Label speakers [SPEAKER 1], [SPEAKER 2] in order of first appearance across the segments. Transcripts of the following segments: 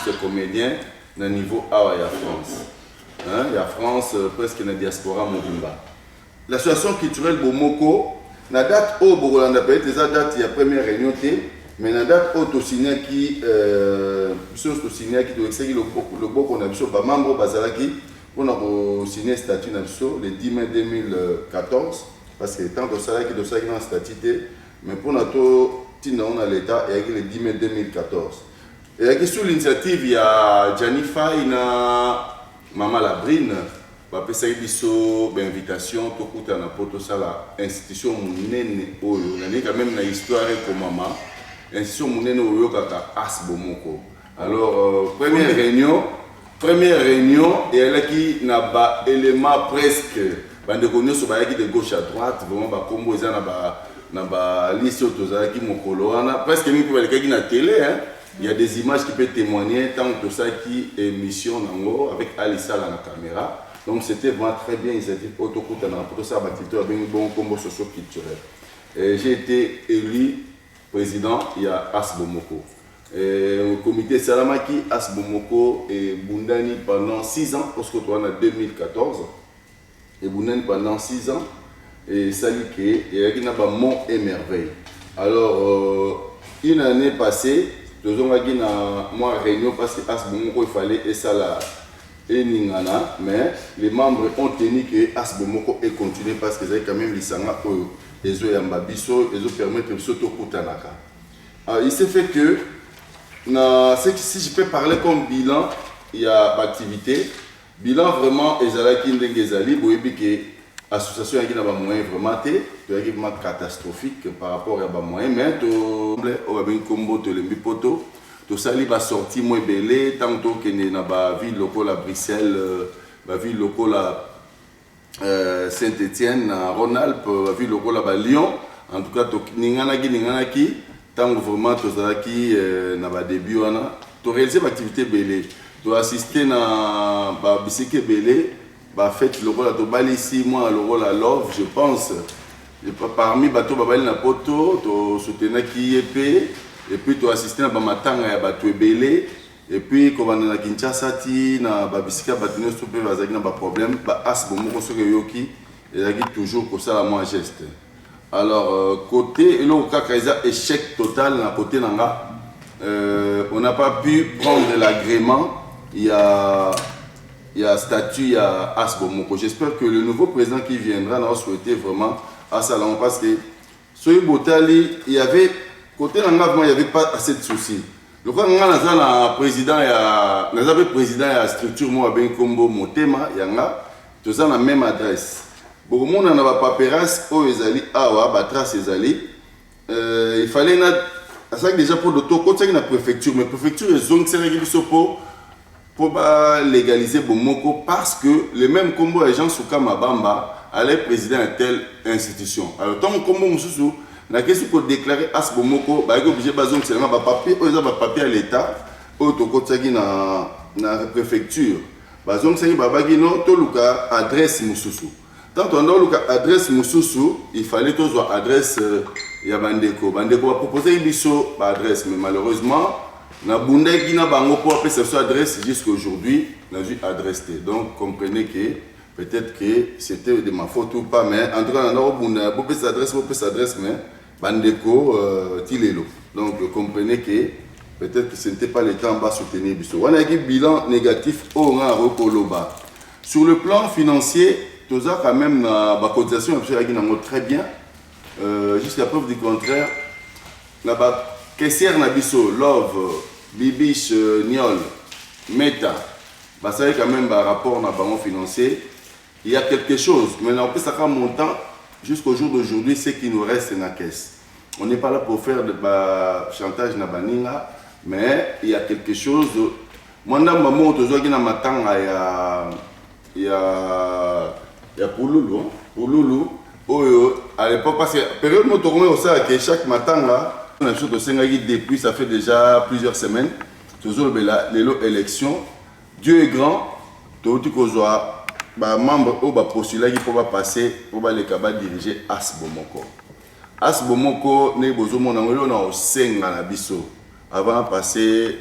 [SPEAKER 1] artistes comédiens na niveau awa ya France. Hein, il y a France presque na diaspora mobimba. L'association culturelle Bomoko, na date au Borolanda peut être date il y a première réunion mais na date au Tosinia qui Tosinia qui doit exercer le beau qu'on a vu ba membre bazalaki on a signé statut na le 10 mai 2014 parce que tant que ça qui doit ça dans statut mais pour notre tina on a l'état et le 10 mai 2014 et sur l'initiative il y a Janifa ina Mama Labrine, je vais une invitation pour la institution monene oyo. On a quand même une histoire comme maman. Institution monene oyo kaka As Bomoko. Alors première réunion et elle a qui n'a pas élément presque. Bande connaît sur ba de gauche à droite, vraiment ba combo ça na ba liste autoza qui mokolo wana presque même pour les na télé hein. Il y a des images qui peuvent témoigner tant que ça qui est émission avec Alissa à la caméra. Donc c'était vraiment très bien. Ils étaient pour ça un bon combo socio-culturel. J'ai été élu président, il y a As Bomoko. Au comité Salamaki, As Bomoko et Bundani pendant 6 ans, parce que toi en 2014. Et Bundani pendant 6 ans. Et Salike, et il y a Mont et Merveille. Alors, une année passée, nous avons eu une réunion parce que As Bomoko il fallait et ça là et Ningana, mais les membres ont tenu que As Bomoko ait continué parce que c'est quand même les sanga ils ont permis de se tokutanaka. Il s'est fait que si je peux parler comme bilan, il y a activité bilan vraiment ezalaki ndenge ezali boyebi que association qui n'a pas moyen vraiment catastrophique par rapport à ba moyen mais to o ben combo to lembi poto to sali ba sorti mo belé tant que na ba ville locale à Bruxelles ba ville locale à Saint-Étienne à Rhône-Alpes ba ville locale à Lyon en tout cas to ningana ki tant vraiment to zaki na ba début wana to réaliser activité belé to assister na ba bisike belé bah fait le rôle à Tobali ici moi le rôle à Love je pense parmi bateau babali na poto to soutenir qui épée et puis to assister na ba matanga ya bato ebele et puis comme na Kinshasa ti na ba bisika batino stopé bazaki na ba problème ba As Bomoko soki yoki ezaki toujours pour ça la moi geste alors côté et là kaka échec total na côté nanga on n'a pas pu prendre l'agrément il y a statut, il y a As Bomoko. J'espère que le nouveau président qui viendra n'a souhaité vraiment à Salon parce que sur Botali, il y avait côté l'engagement, il n'y avait pas assez de soucis. Le cas où président, il y a président, il y a structure moi ben combo motema, il y a tout ça la même adresse. Beaucoup de monde n'a pas paperasse au ezali awa batras ezali. Il fallait ça déjà pour le tour côté la préfecture, mais préfecture ils ont sélectionné pour légaliser Bomoko parce que les mêmes combos les gens sous Kamabamba allaient présider une telle institution. Alors tant que combo mususu la question pour déclarer As Bomoko bah obligé bazon seulement ba papier à l'état au tokotaki na préfecture bazon c'est babagi no to luka adresse mususu. Tant on a luka adresse mususu il fallait tous voir adresse ya bandeko va proposer biso ba adresse mais malheureusement na bundaki na bango pour appeler cette adresse jusqu'à aujourd'hui n'a eu adresse donc comprenez que peut-être que c'était de ma faute ou pas mais en tout cas on a bunda pour cette adresse mais bandeko tilelo donc comprenez que peut-être que ce n'était pas le temps bas soutenir biso on a un bilan négatif au nga rekoloba sur le plan financier tout ça quand même na ba cotisation absolument na très bien jusqu'à preuve du contraire là-bas caissière Nabiso, Love, Bibiche, Niol, Meta, bah ça y est quand même un rapport dans le banc financier. Il y a quelque chose, mais on peut savoir montant jusqu'au jour d'aujourd'hui, ce qui nous reste dans la caisse. On n'est pas là pour faire de chantage na baninga, mais il y a quelque chose. Moi, dans le moment où tu as matanga, il y a Pouloulou, à l'époque, parce que période où tu as chaque matanga. Depuis ça fait déjà plusieurs semaines toujours l'élection Dieu est grand tout soit membre au postulat qui peut passer pour les capables diriger As Bomoko. As Bomoko ne bozo mon angolo na osenga na biso avant de passer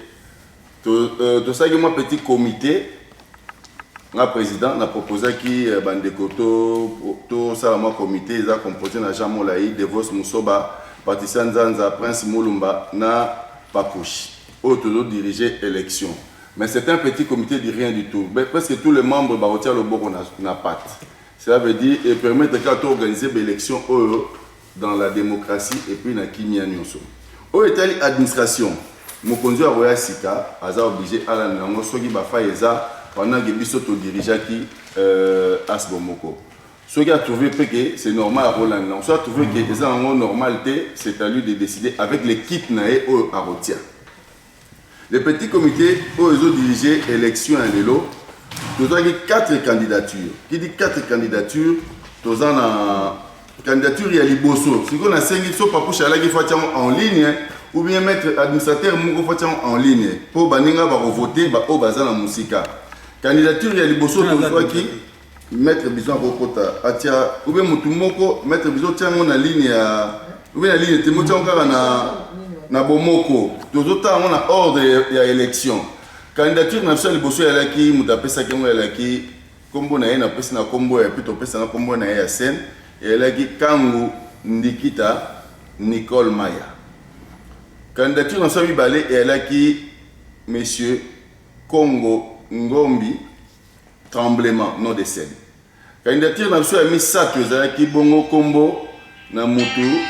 [SPEAKER 1] Tout ça, moi petit comité. Le président a proposé que Bandeko to salama comité est composé de Jean Molaï, Devos Moussoba, Patricia Nzanza, Prince Moulumba, na Papouchi. Autour diriger l'élection. Mais c'est un petit comité de rien du tout. Mais presque tous les membres de le Boro n'a pas. Cela veut dire et permettre d'organiser l'élection dans la démocratie et puis dans la Kimia Nyonso. Au Italie administration, mon conduit à Roya Sika, a obligé à la Nango Sogi Bafa Eza. Pendant que Bissoto dirigeait qui Asbomoko. Ce qui a trouvé que c'est normal à Roland. On a trouvé que c'est en normalité, c'est à lui de décider avec l'équipe naé à Rotia. Le petit comité où ils ont dirigé l'élection à l'élo, nous avons 4 candidatures. Qui dit 4 candidatures, nous avons une candidature à Liboso. Si on a 5 000 pas pour chaler en ligne, ou bien mettre administrateur en ligne pour baninga voter au bazar la musique. Candidature ya liboso to qui mettre besoin kokota atia ou bien mutumoko mettre besoin tiango na ligne ya ou bien la ligne te motia encore na bomoko tozota on a ordre ya élection candidature na biso liboso ya laki mutapesa kengo ya laki kombo na ye na pesa na kombo ya plutôt pesa na kombo na ye ya scène et laki Kangu Ndikita Nicole Maya candidature na so mibale et laki monsieur Congo Ngombi, tremblement, non de scène. Candidature n'a pas mis ça, qui bongo combo, na mutu,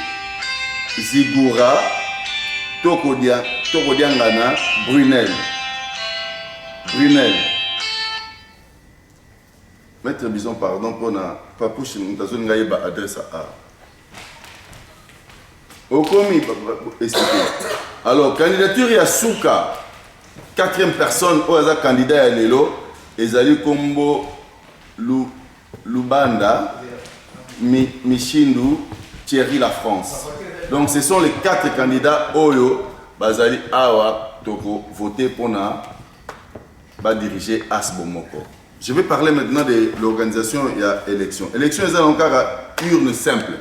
[SPEAKER 1] Zigura, Tokodiangana, Brunel. Maître Bison, pardon, pour na papouche, nous avons une adresse à. Au commis, alors, candidature à Souka. 4e personne au hasard candidat à l'élo, Ezali Kombo Lubanda, Michindu, Thierry La France. Donc ce sont les 4 candidats Oyo, Bazali Awa, Toko, voter pour diriger Asbomoko. Je vais parler maintenant de l'organisation et l'élection. L'élection est encore à urne simple.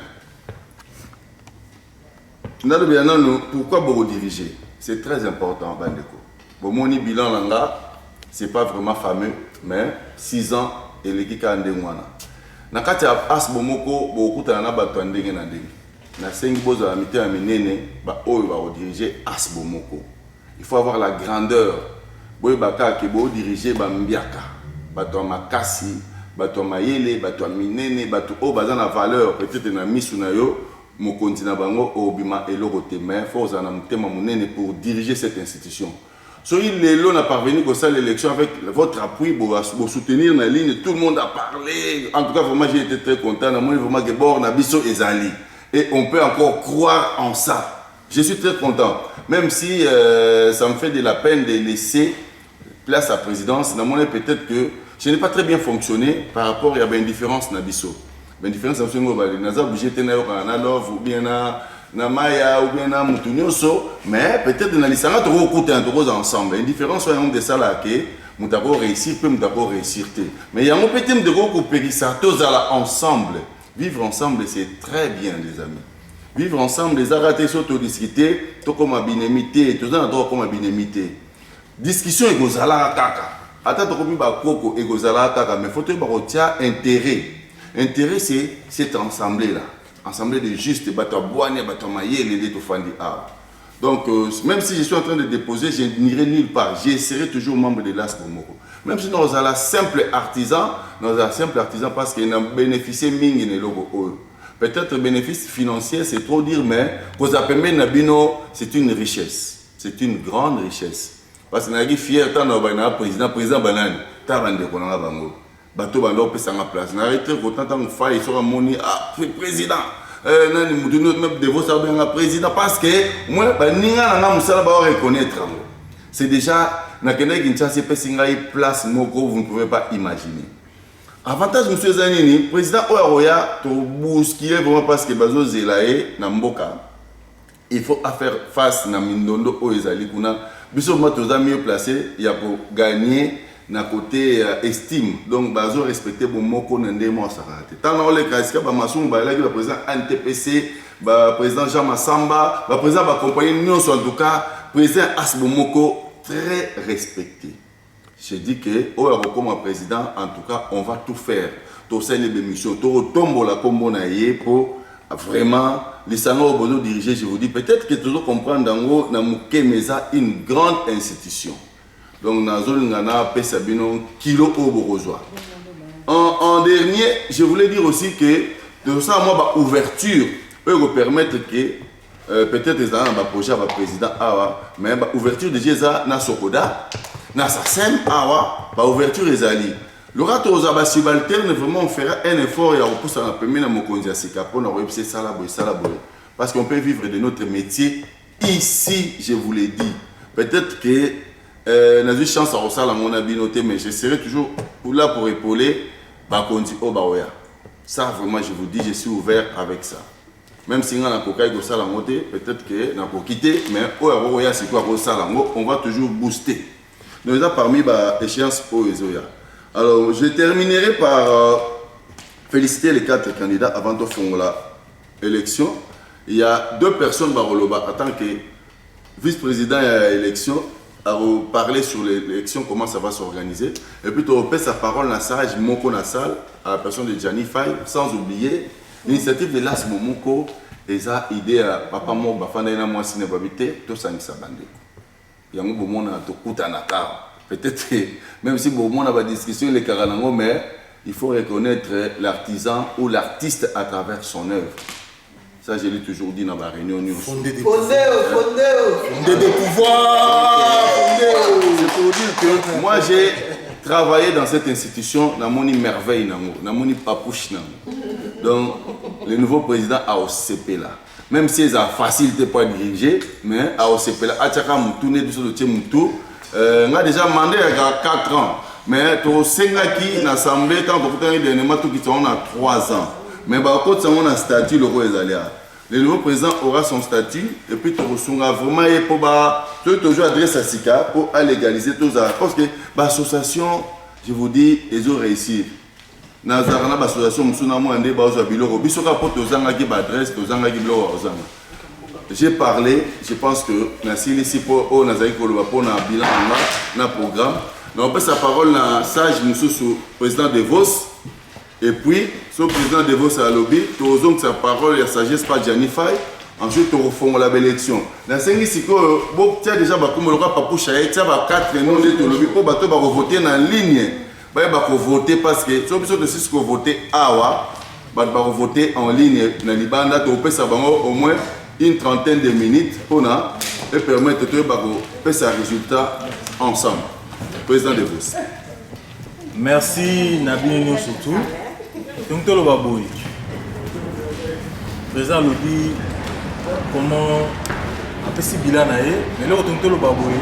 [SPEAKER 1] Pourquoi Boro diriger? C'est très important, Bandeko. Bon, mon bilan langa, c'est pas vraiment fameux, mais 6 ans et l'équipe a ndé mwana. Na kati ya Asbomoko, beaucoup de gens ont ndenge na ndenge. Na sengi bozo la mité ya minene, ba oyo ba diriger Asbomoko. Il faut avoir la grandeur. Boy baka ke bo diriger ba mbiaka, ba to makasi, ba to mayele, ba to minene, ba to o bazana valeur peut-être na misu na yo, mo kontina bango obima eloko te mais faut na mutema munene pour diriger cette institution. Si l'élo n'a parvenu que ça l'élection avec votre appui pour soutenir la ligne, tout le monde a parlé. En tout cas, vraiment, j'ai été très content. Moi, vraiment, que Bor Nabiso et Zali. Et on peut encore croire en ça. Je suis très content. Même si ça me fait de la peine de laisser place à la présidence, peut-être que je n'ai pas très bien fonctionné par rapport à une différence Nabiso. Une différence, c'est que nous sommes obligés de faire ou bien na maya ou bien na mutunyoso mais peut-être dans l'isanga to côté ensemble une différence soit de ça là que mutako réussir peut mutako réussir mais il y a un petit de ko pekisa tous ensemble vivre ensemble c'est très bien les amis vivre ensemble les arrêter surtout discuter to comme binemité tous dans droit comme binemité discussion et gozala kaka ata to comme ba koko et gozala kaka mais faut te ba retia intérêt c'est cette assemblée là. Assemblée de juste, donc, même si je suis en train de déposer, je n'irai nulle part. Je serai toujours membre de l'Asbomoko. Même si nous avons un simple artisan, parce qu'il a bénéficié de peut-être bénéfice financier, c'est trop dire, mais c'est une richesse. C'est une grande richesse. Parce que nous sommes fiers de président Banane, bateau bando pesa nga place na été content tant fa ils sont moni ah président nani mutuno même devos saber nga président parce que moi ba ninga na musala ba reconnaître c'est déjà na kende Kinshasa pesa nga place moko vous ne pouvez pas imaginer avantage monsieur Zanini président Oya to bousculer vraiment parce que bazo zelaé na mboka il faut faire face na mindondo oyezali kuna biso matoza mieux placé il y a pour gagner na côté estime donc bazo respecter bon moko nande mo sarate tant on les casque ba masum ba la président NTPC ba président Jean Massamba ba président ba compagnie non en tout cas président Asbomoko très respecter. Je dis que, comme président, en tout cas, on va tout faire. Tout ça, les émissions, tout tombe la combo pour vraiment les salons au diriger. Je vous dis, peut-être que toujours comprendre dans une grande institution. Donc, dans la zone, on a kilo au Borozois. En dernier, je voulais dire aussi que de ça, moi, ouverture peut vous permettre que peut-être les gens ont projet à président mais ouverture déjà ça na Sokoda, na Sassem ouverture les alliés. Le rat aux abats subalternes vraiment on fera un effort et on pousse à la première mon conseil à pour nous réussir ça là parce qu'on peut vivre de notre métier ici, je vous l'ai dit. Peut-être que n'a eu chance à ça la mon habit noté, mais je serai toujours là pour épauler Bakondi Obaoya. Ça vraiment je vous dis, je suis ouvert avec ça. Même si on a peut-être que on a quitté, mais on va toujours booster. Nous avons parmi les échéances pour les Oya. Alors, je terminerai par féliciter les 4 candidats avant de faire l'élection. Il y a 2 personnes en tant que vice-président à l'élection à parler sur l'élection, comment ça va s'organiser. Et puis, tu repères sa parole dans la sage Moko Nassal à la personne de Gianni Faye, sans oublier l'initiative de Las Momoko. Et ça, idée à papa mo bafanda ina moi sine babité, tout ça ni sabandé. Yango bomona to kutana ka. Peut-être même si bomona ba discussion les karalango, mais il faut reconnaître l'artisan ou l'artiste à travers son œuvre. Ça, je l'ai toujours dit dans la réunion.
[SPEAKER 2] Fondé des pouvoirs.
[SPEAKER 1] C'est pour dire que moi, j'ai travaillé dans cette institution, dans mon merveille, dans mon papouche. Donc, le nouveau président AOCP là, même si il a facilité pour diriger, mais AOCP là, Achaka Moutoune, on a déjà demandé il y a 4 ans. Mais tu sais qui l'Assemblée, quand on a dit qu'on a 3 ans. Mais par contre, on a un statut, le nouveau président aura son statut, et puis tu reçois vraiment pour toujours adresse à SICA pour légaliser tout ça. Parce que l'association, je vous dis, ils ont réussi. Dans l'association, j'ai parlé, je pense que ici pour un bilan, un programme. On passe la parole à Sage Moussou, président de Vos. Et puis, ce président de Vos à lobby, tu as sa parole et sagesse par Gianni Faye. Ensuite, tu refons la belle élection. Dans ce cas, tu as déjà tu as 4 noms de lobby pour voter en ligne. Il faut voter parce que si on veut voter voter en ligne dans Libanda, tu peux au moins une trentaine de minutes pour permettre de faire un résultat ensemble. Président de Vos.
[SPEAKER 2] Merci Nabino surtout. Tontolo Baboy. Président le dit comment après si bilan naé, mais là Tontolo Baboy.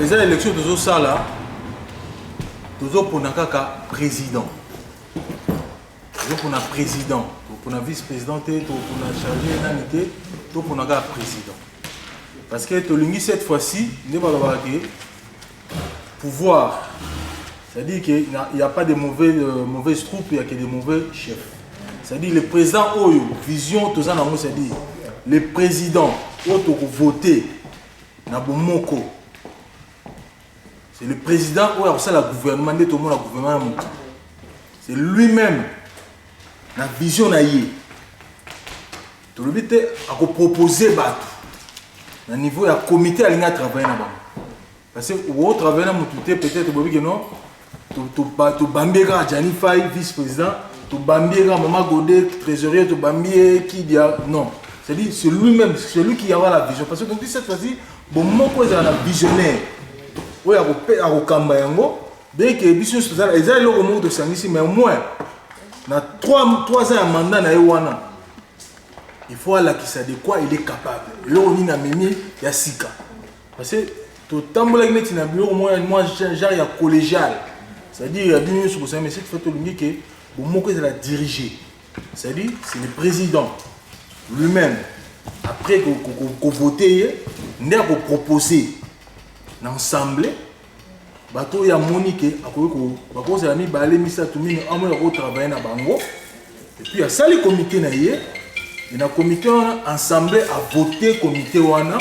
[SPEAKER 2] Les élections de ça là. Toujours pour un président. Toujours pour un président. Pour un vice-président, pour un chargé d'unité, pour un président. Parce que cette fois-ci, il n'y a pas de pouvoir. C'est-à-dire qu'il n'y a pas de mauvaises troupes, il n'y a que des mauvais chefs. C'est-à-dire le président Oyo, vision, tout ça, c'est-à-dire le président Oyo voté, na bomoko. C'est le président où il y a le gouvernement, tout le monde a le gouvernement. C'est lui-même, la vision na yé. Tout le but est à proposer au niveau du comité à travailler. Parce que au travail peut-être que non, tu bambira Gianni Faye, vice-président, tu bambira Maman Godet, trésorier, tu bambira qui dit non. C'est-à-dire c'est lui-même, c'est lui qui a la vision. Parce que donc cette fois-ci, bon, moi je suis un visionnaire. Oui, à Okamba yango, dès que biso ça ils ont le moment de ici, mais au moins na 3 ans de mandat na Ewana. Il faut aller qui ça de quoi il est capable. Là on y a mimi ya sika. Parce que tout tambola net na bureau moi genre ya collégial. C'est-à-dire il y a bien sur ça mais cette fois tout le monde que bon moi que la diriger. C'est-à-dire c'est le président lui-même après qu'on voter, n'a qu'on proposer l'ensemble bateau ya monique akoko bako za mi balé misa tumini amo ya travailler na bango et puis à ça le comité na yé et na comité on ensemble à voter comité wana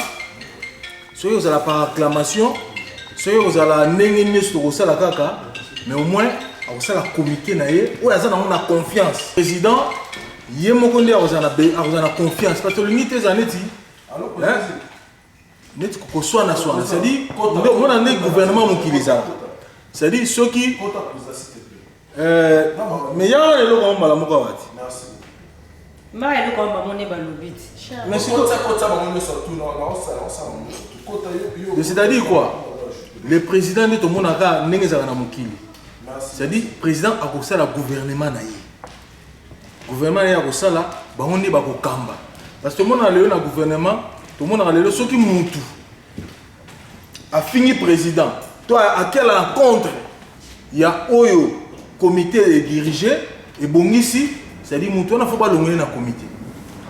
[SPEAKER 2] soki ozala par acclamation soki ozala ndenge nyonso tokosala kaka mais au moins akosala comité na ye oyo aza nango na confiance président ye moko nde akozala na confiance parce que olingi te eza neti neti kokoswana swana c'est-à-dire omona nde gouvernement mokili ezala c'est-à-dire soki mais yawana eloko yango mbala moko awati c'est-à-dire quoi le président nde tomonaka ndenge ezalaka na mokili c'est-à-dire président akosala gouvernement na ye gouvernement na ye akosala bango nde bakokamba parce que tomonaka lelo na gouvernement tomonaka lelo soki mutu afingi président to akela na contre ya oyo comité dirigé ebongisi c'est-à-dire mutu wana faut balongoli na comité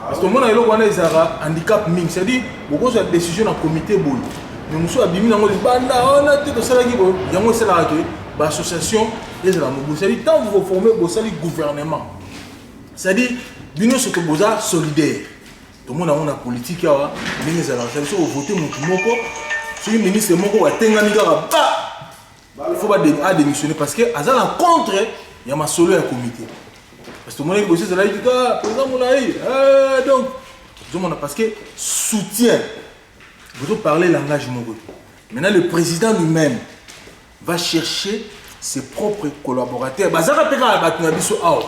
[SPEAKER 2] parce que tomona eloko wana ezalaka handicap mingi c'est-à-dire bokozwa décision na comité boye mais mosusu abimi nango libanda wana te tosalaki boye yango esalaka ke bassociation ezala mobu c'est-à-dire tant vous formez bosali gouvernement c'est-à-dire bino soki boza solidaire tomona yango na politique awa ndenge ezalaka c'est-à-dire soki ovote motu moko soki ministre moko atengami kaka il faut adémissionner parce que aza na contre ya masolo ya comité parce que tomona ki bosi ezalaki kaka président molai donc ozomona parce que soutien vous parlez langage moko. Maintenant, le président lui-même va chercher ses propres collaborateurs. Bazara peka batu na biso aw.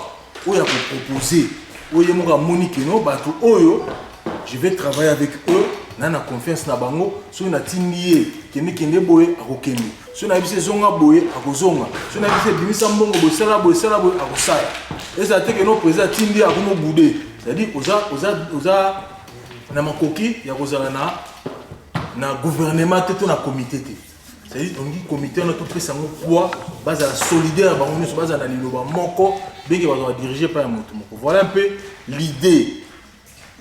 [SPEAKER 2] Oya ko proposer. Oya moka Monique no batu oyo. Je vais travailler avec eux. Nana confiance na bango. So na tindie kende boye akokende. So na bise zonga boye akozonga. So na bise bimisa mbongo boye sala boye akosala. Et ça te que no président tindie akomo boudé. C'est-à-dire oza na makoki ya kozala na gouvernement tout na comité c'est-à-dire on dit comité on a tout pris sango poids base à solidaire bango nyonso base na liloba moko beke ba diriger par moto moko voilà un peu l'idée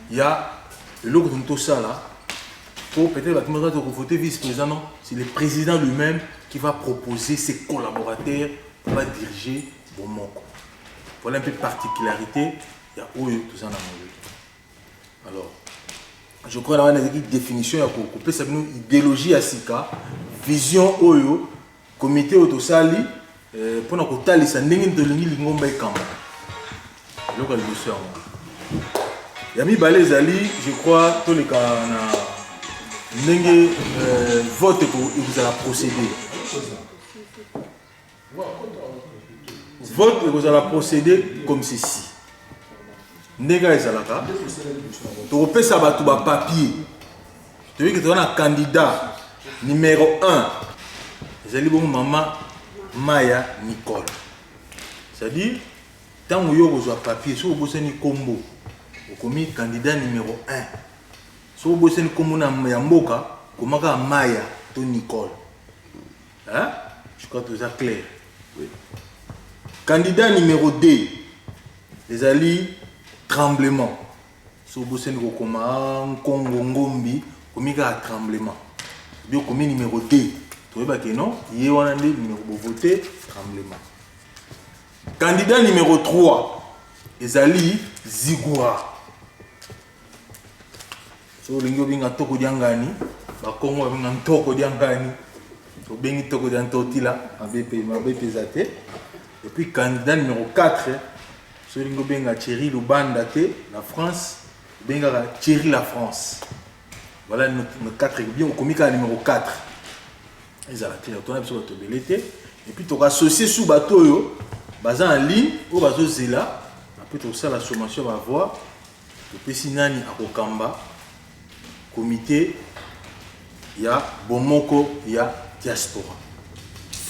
[SPEAKER 2] il y a le logo de ça là pour peut-être la de voter vice-président non c'est le président lui-même qui va proposer ses collaborateurs pour va diriger bon moko voilà un peu particularité il y a où tout ça dans alors je crois que la définition ya ko pesa bino idéologie ya sika vision oyo comité autosali pona ko talisa ndenge ndolingi lingomba ekamba loka liboso yango ya mibale ezali je crois to le kana ndenge vote ko ezala procéder vote ezala procéder comme ceci ndega ezalaka tokopesa bato ba papier toyiki toza na candidat numéro 1 ezali bongo mama Maya Nicole c'est-à-dire ntango yo kozwa papier soki obosani kombo okomi candidat numéro 1 soki obosani kombo na ya mboka komaka Maya to Nicole hein? Je crois que toza clair oui. Candidat numéro 2 ezali tremblement. Si vous avez un Congo Ngombi, vous avez un tremblement. Vous avez un numéro 2. Vous avez non, il y a un numéro de voter, tremblement. Candidat numéro 3, Ezali Zigura. Si vous avez un toko diangani, vous avez un toko diangani, vous avez un toko diantotila, et puis candidat numéro 4, solingo benga Thierry Lubanda te la France benga Thierry la France voilà notre 4 bien au comika numéro 4 ils a la clair ton absolument tobelete et puis tu associé sous bateau yo baza en ligne au bateau zela après tout ça la sommation va voir le pesinani akokamba comité il y a bomoko il y a diaspora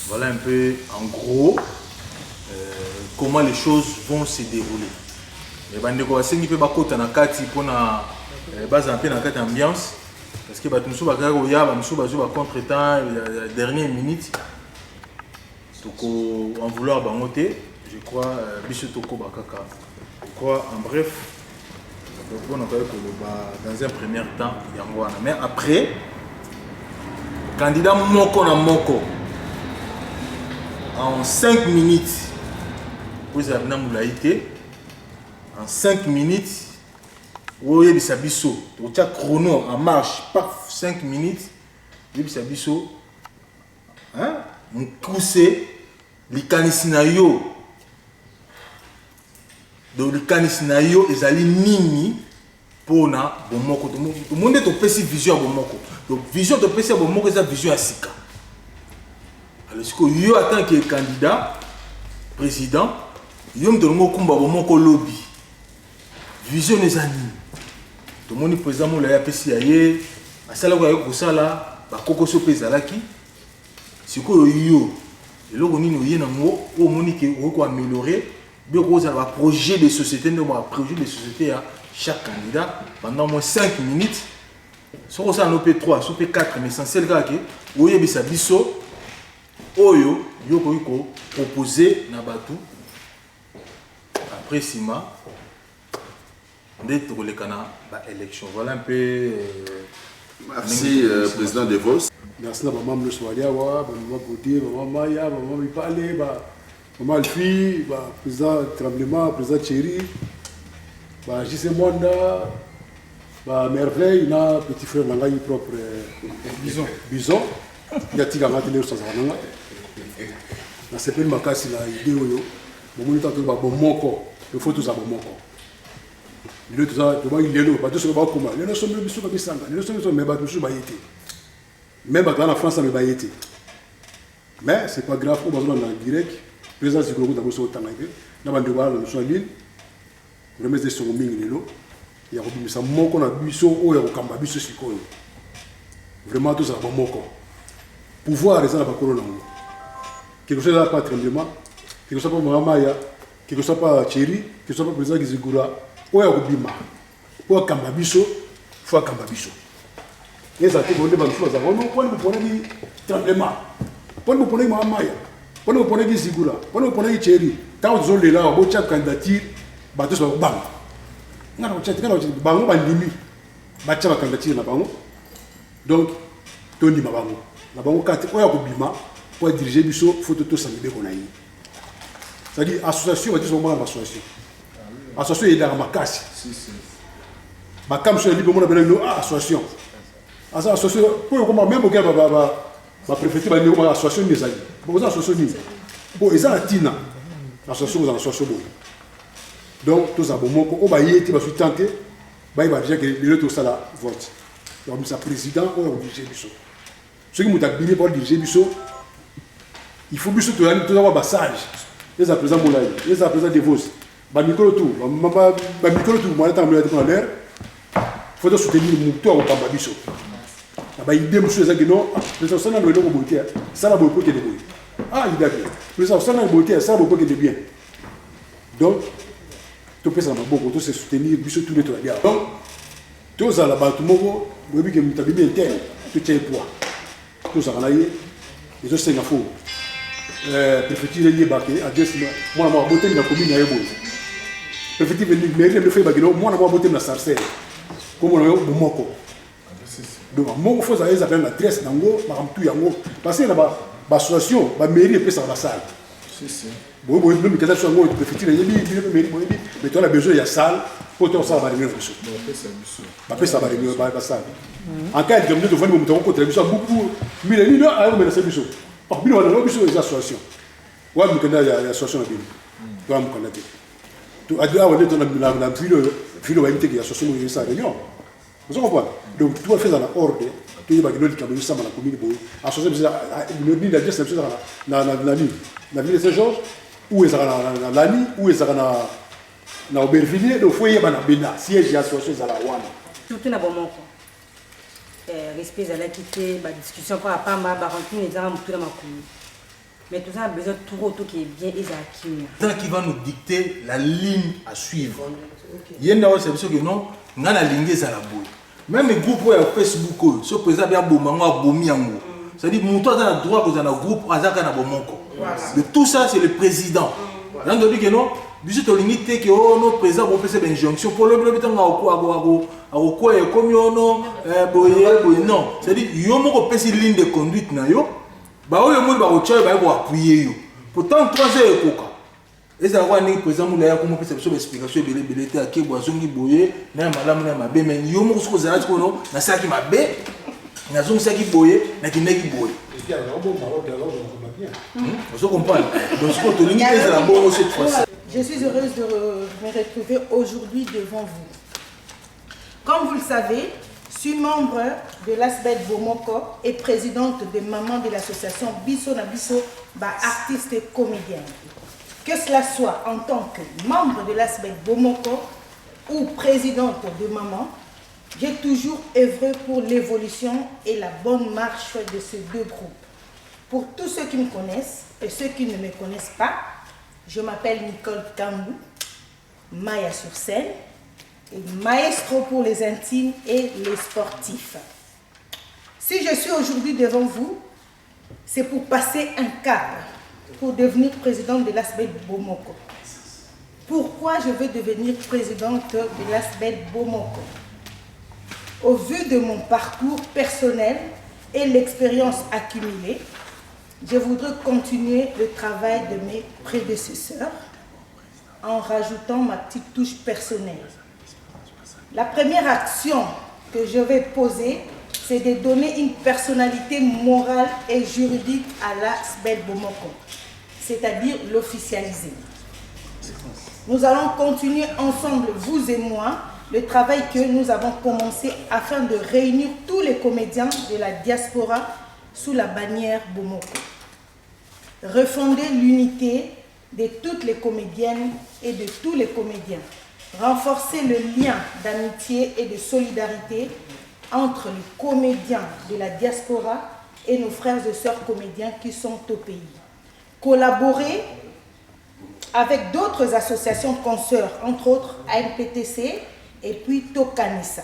[SPEAKER 2] voilà un peu en gros comment les choses vont se dérouler. Les bandeko basengi pe bakota na kati pona base un peu na kati ambiance parce que batu musu bakaka oya ba musu bazo ba contre-temps la dernière minute toko en vouloir bangote je crois biso toko bakaka je crois en bref on a dans un premier temps yango mais après candidat moko na moko en 5 minutes vous avez en 5 minutes, vous avez un chrono en marche, par 5 minutes, yebisa biso mukuse likanisi na yo donc likanisi na yo ezali nini pona bomoko to monde to pesi vision ya bomoko donc vision to pesi ya bomoko eza vision ya sika alors siko yo en tant que candidat président yo mtolongo kumba bomoko lobby vision eza nini to moni président mola ya pesi ya ye asala ko ya kosala ba kokoso pezalaki siko yo eloko nini oye nango o moni ke ko améliorer bien ko za ba projet de société ndo ba projet de société à chaque candidat pendant moins 5 minutes soko ça no P3 so P4 mais essentiel ka ke oye bisa biso oyo yo ko proposer na batu après sima d'être le cana ba élection voilà un peu
[SPEAKER 1] merci président De Vos.
[SPEAKER 3] Merci à maman le soiria wa maman Gauthier maman Maya maman Mipale maman Alfi président Tremblement président Thierry JC Mwanda Merveille na petit frère nangai propre Bison yatika ngati le so zananga na sepeli makasi la idée oyo bomoni tato ba bomoko le faut tous abomoko le tout ça to ba ilelo ba to so ba koma le so biso ba bisanga le so biso me ba biso ba yete même dans la France, ça ne va pas être. Mais ce n'est pas grave, on va dans le direct. Le président Zigoro d'abord sur le temps. Nous avons demandé à l'île. Nous avons sur le ming. Il y a un ça moko na biso ou ya kamba biso sikoyo. Vraiment tout ça ba moko. Pouvoir les ala bakolo nango. Quelque chose là pas Tremblement, quelque chose pas Maya, quelque chose pas Thierry, quelque chose pas président Zigora. O ya kubima. O kamba biso, faut kamba biso. Et ça, c'est bon, on Tremblement. On peut prendre Maya. On peut prendre Zigura. On peut prendre Thierry. Tant que vous là, vous avez candidature, vous avez bang. Vous avez bang, vous avez limite. Vous avez candidature. Donc, Tony Mabango. La banque, quand on a bima, pour diriger biso, faut tout ça libérer qu'on a eu. C'est-à-dire, association, on dit souvent l'association. Association est dans ma casse. Ma cam sur le libre, on a besoin d'une association. Association, pour même au Gabba, ma préfecture, ma association des amis. Bon, association ni. Bon, ils ont la tina. L'association, vous en association. Donc, tout ça, bon, on va y être, on va se tenter. Il va dire que le tout ça là vote. Donc, ça président, on va diriger Bissot. Ceux qui m'ont habillé pour diriger Bissot, il faut Bissot tout avoir passage. Les présidents Moulay, les présidents De Vos, micro tout, micro tout, moi, dans l'air, il faut soutenir le mouton au Kamba Bissot. Il y a des choses qui non, les gens sont dans le monde, ça n'a beaucoup de bien. Ah, il y a bien. Les gens sont dans le monde, ça n'a beaucoup de bien. Donc, tout le monde beaucoup, tout se soutenir, Bissot tous les trois. Donc, tout ça là-bas, tout le monde, vous voyez que vous avez bien terre, tout est poids. Tout ça, on a eu, les autres, c'est un faux. Préfecture est débarqué, adresse, moi, je vais vous la commune à Ebo. Préfecture est venue, mais elle me fait baguer, moi, je vais vous la sarcelle. Comme on a eu au Moko. Donc, mon faut ça s'appelle l'adresse nango, tout yango parce que là-bas l'association, la mairie peut ça la salle. Bon, même quand tu as préfecture, mais tu as besoin il y a salle pour toi ça va réunir biso. Après ça va réunir la salle. En cas de demande de venir monter contre biso beaucoup mais ni non à me laisser biso. Par biso on a biso les associations. Ouais, me connais il y a association là. Toi me connais. Tu as dit on est dans la ville va inviter qui association où ça réunion. Vous comprenez? Donc, tout fait dans l'ordre, tout le monde qui a besoin de la commune, le nid d'adresse, c'est la ville de Saint-Georges, où est l'année, où est na Aubervilliers, donc il faut y avoir un siège d'association à la Wana.
[SPEAKER 4] Tout est bon. Respect à la quitter, discussion par rapport à ma rencontre, les gens tout dans ma commune. Mais tout ça a besoin de tout qui est bien exact.
[SPEAKER 2] Tant qui va nous dicter la ligne à suivre. Il y a une chose que non, on a la ligne à la boue. Même les groupes sur Facebook, ce président bien beau, maman bomi yango. C'est-à-dire, mon toit dans le droit que dans le groupe, azaka na bomonko. De tout ça, c'est le président. Là, on dit que non, bisous to limité que oh non président on peut faire une injonction pour le temps à quoi comme yo non boye non. C'est-à-dire, yo moko pesi ligne de conduite na yo, ba oyo mo ba ocha ba ko appuyer yo. Pourtant 3 heures ekoka. Et ça va aller président Moulaya comment peut cette explication belé à qui boisongi boye na malamu na mabe mais yo mo ko zala ko no na ça qui mabe nazongisaki boye nakendaki boye. Vous comprenez?
[SPEAKER 5] Je suis heureuse de me retrouver aujourd'hui devant vous. Comme vous le savez, je suis membre de l'ASBEL Bomoko et présidente de Maman de l'association Bisso na Bisso, artiste et comédienne. Que cela soit en tant que membre de l'ASBEL Bomoko ou présidente de Maman, j'ai toujours œuvré pour l'évolution et la bonne marche de ces deux groupes. Pour tous ceux qui me connaissent et ceux qui ne me connaissent pas, je m'appelle Nicole Kambou, Maya sur scène, et maestro pour les intimes et les sportifs. Si je suis aujourd'hui devant vous, c'est pour passer un cap, pour devenir présidente de l'ASBEL Bomoko. Pourquoi je veux devenir présidente de l'ASBEL Bomoko? Au vu de mon parcours personnel et l'expérience accumulée, je voudrais continuer le travail de mes prédécesseurs en rajoutant ma petite touche personnelle. La première action que je vais poser, c'est de donner une personnalité morale et juridique à l'ASBEL Bomoko, c'est-à-dire l'officialiser. Nous allons continuer ensemble, vous et moi, le travail que nous avons commencé afin de réunir tous les comédiens de la diaspora sous la bannière Bomoko. Refonder l'unité de toutes les comédiennes et de tous les comédiens. Renforcer le lien d'amitié et de solidarité entre les comédiens de la diaspora et nos frères et sœurs comédiens qui sont au pays. Collaborer avec d'autres associations consoeurs, entre autres ANPTC et puis Tokanissa,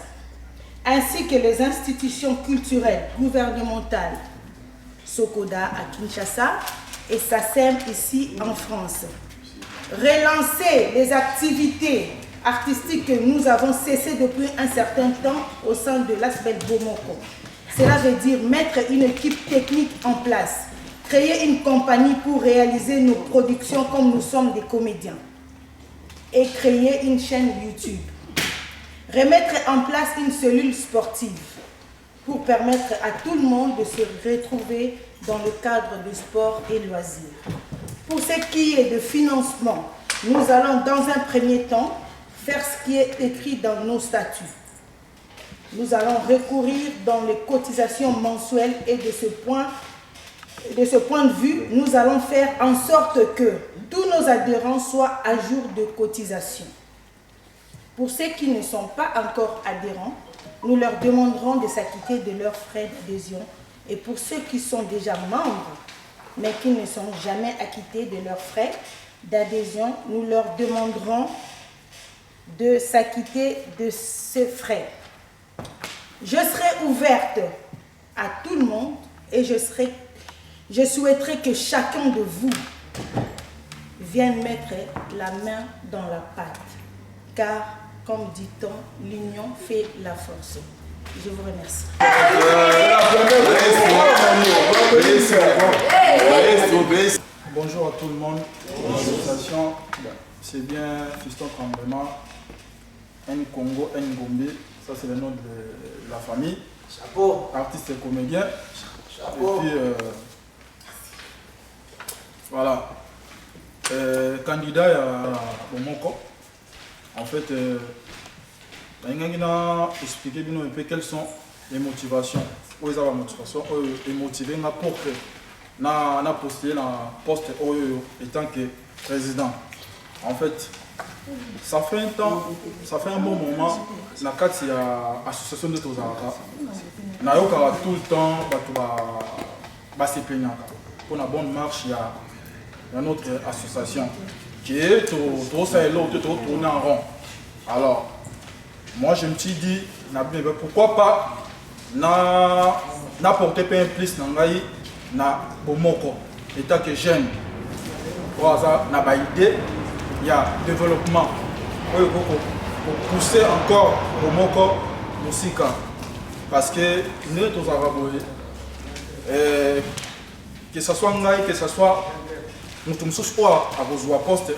[SPEAKER 5] ainsi que les institutions culturelles gouvernementales, Sokoda à Kinshasa et SACEM ici en France. Relancer les activités artistiques que nous avons cessées depuis un certain temps au sein de l'ASBEL Bomoko. Cela veut dire mettre une équipe technique en place, créer une compagnie pour réaliser nos productions comme nous sommes des comédiens et créer une chaîne YouTube. Remettre en place une cellule sportive pour permettre à tout le monde de se retrouver dans le cadre du sport et loisirs. Pour ce qui est de financement, nous allons dans un premier temps faire ce qui est écrit dans nos statuts. Nous allons recourir dans les cotisations mensuelles et de ce point de vue, nous allons faire en sorte que tous nos adhérents soient à jour de cotisation. Pour ceux qui ne sont pas encore adhérents, nous leur demanderons de s'acquitter de leurs frais d'adhésion. Et pour ceux qui sont déjà membres, mais qui ne sont jamais acquittés de leurs frais d'adhésion, nous leur demanderons de s'acquitter de ces frais. Je serai ouverte à tout le monde et je souhaiterais que chacun de vous vienne mettre la main dans la pâte. Car, comme dit-on, l'union fait la force. Je vous remercie.
[SPEAKER 6] Bonjour à tout le monde. L'association, c'est bien Fiston Tremblement, Congo, Ngombe. Ça, c'est le nom de la famille. Chapeau. Artiste et comédien. Chapeau. Et puis, voilà. Candidat à Bomoko. En fait, on a expliqué un peu quelles sont les motivations. Où est la motivation? Et motivé pour que na postulé dans poste en tant que président. En fait, ça fait un temps, ça fait un bon moment. Na kati ya association de Tozaraka. Na yoka tout le temps ba se plaindre. Pour la bonne marche, il y a notre association qui est tout ça et l'autre tourner en rond. Alors, moi je me suis dit, pourquoi pas n'apporter un plus na Bomoko, état que jeune. Pour ça, na ba idée, il y a développement pour pousser encore Bomoko musique parce que nous tous arabes que ce soit ngai, que ce soit nous tous à poste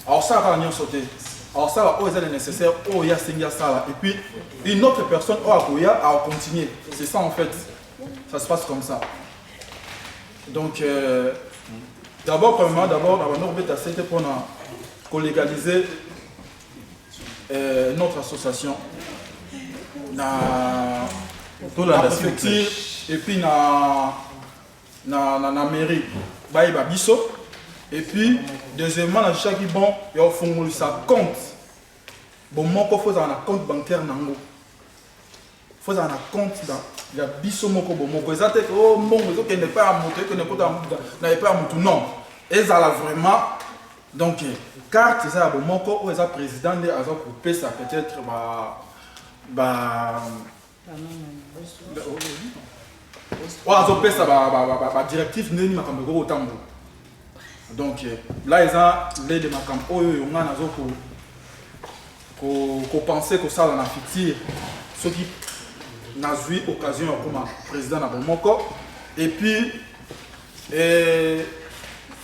[SPEAKER 6] alors ça va nous sauter alors ça c'est nécessaire il y a ça et puis une autre personne a continué. C'est ça en fait, ça se passe comme ça. Donc d'abord c'était pour légaliser notre association na préfecture et puis na mairie baïba biso. Et puis, deuxièmement, dans chaque bon, il faut que ça compte. Bon, moi, il faut un compte bancaire. Il faut un compte dans la biso moko bon moko. Ça fait que oh bon, que n'est pas à monter, que n'est pas à monter. Non, et ça là vraiment. Donc, carte c'est ça bon moko ou ça président de a coupé ça peut-être ouais, ça directif n'est pas comme gros autant. Donc là, ils ont l'aide de ma campagne. On pensait que ça, on a fait ce qui n'a eu occasion comme président de Bomoko. Et puis,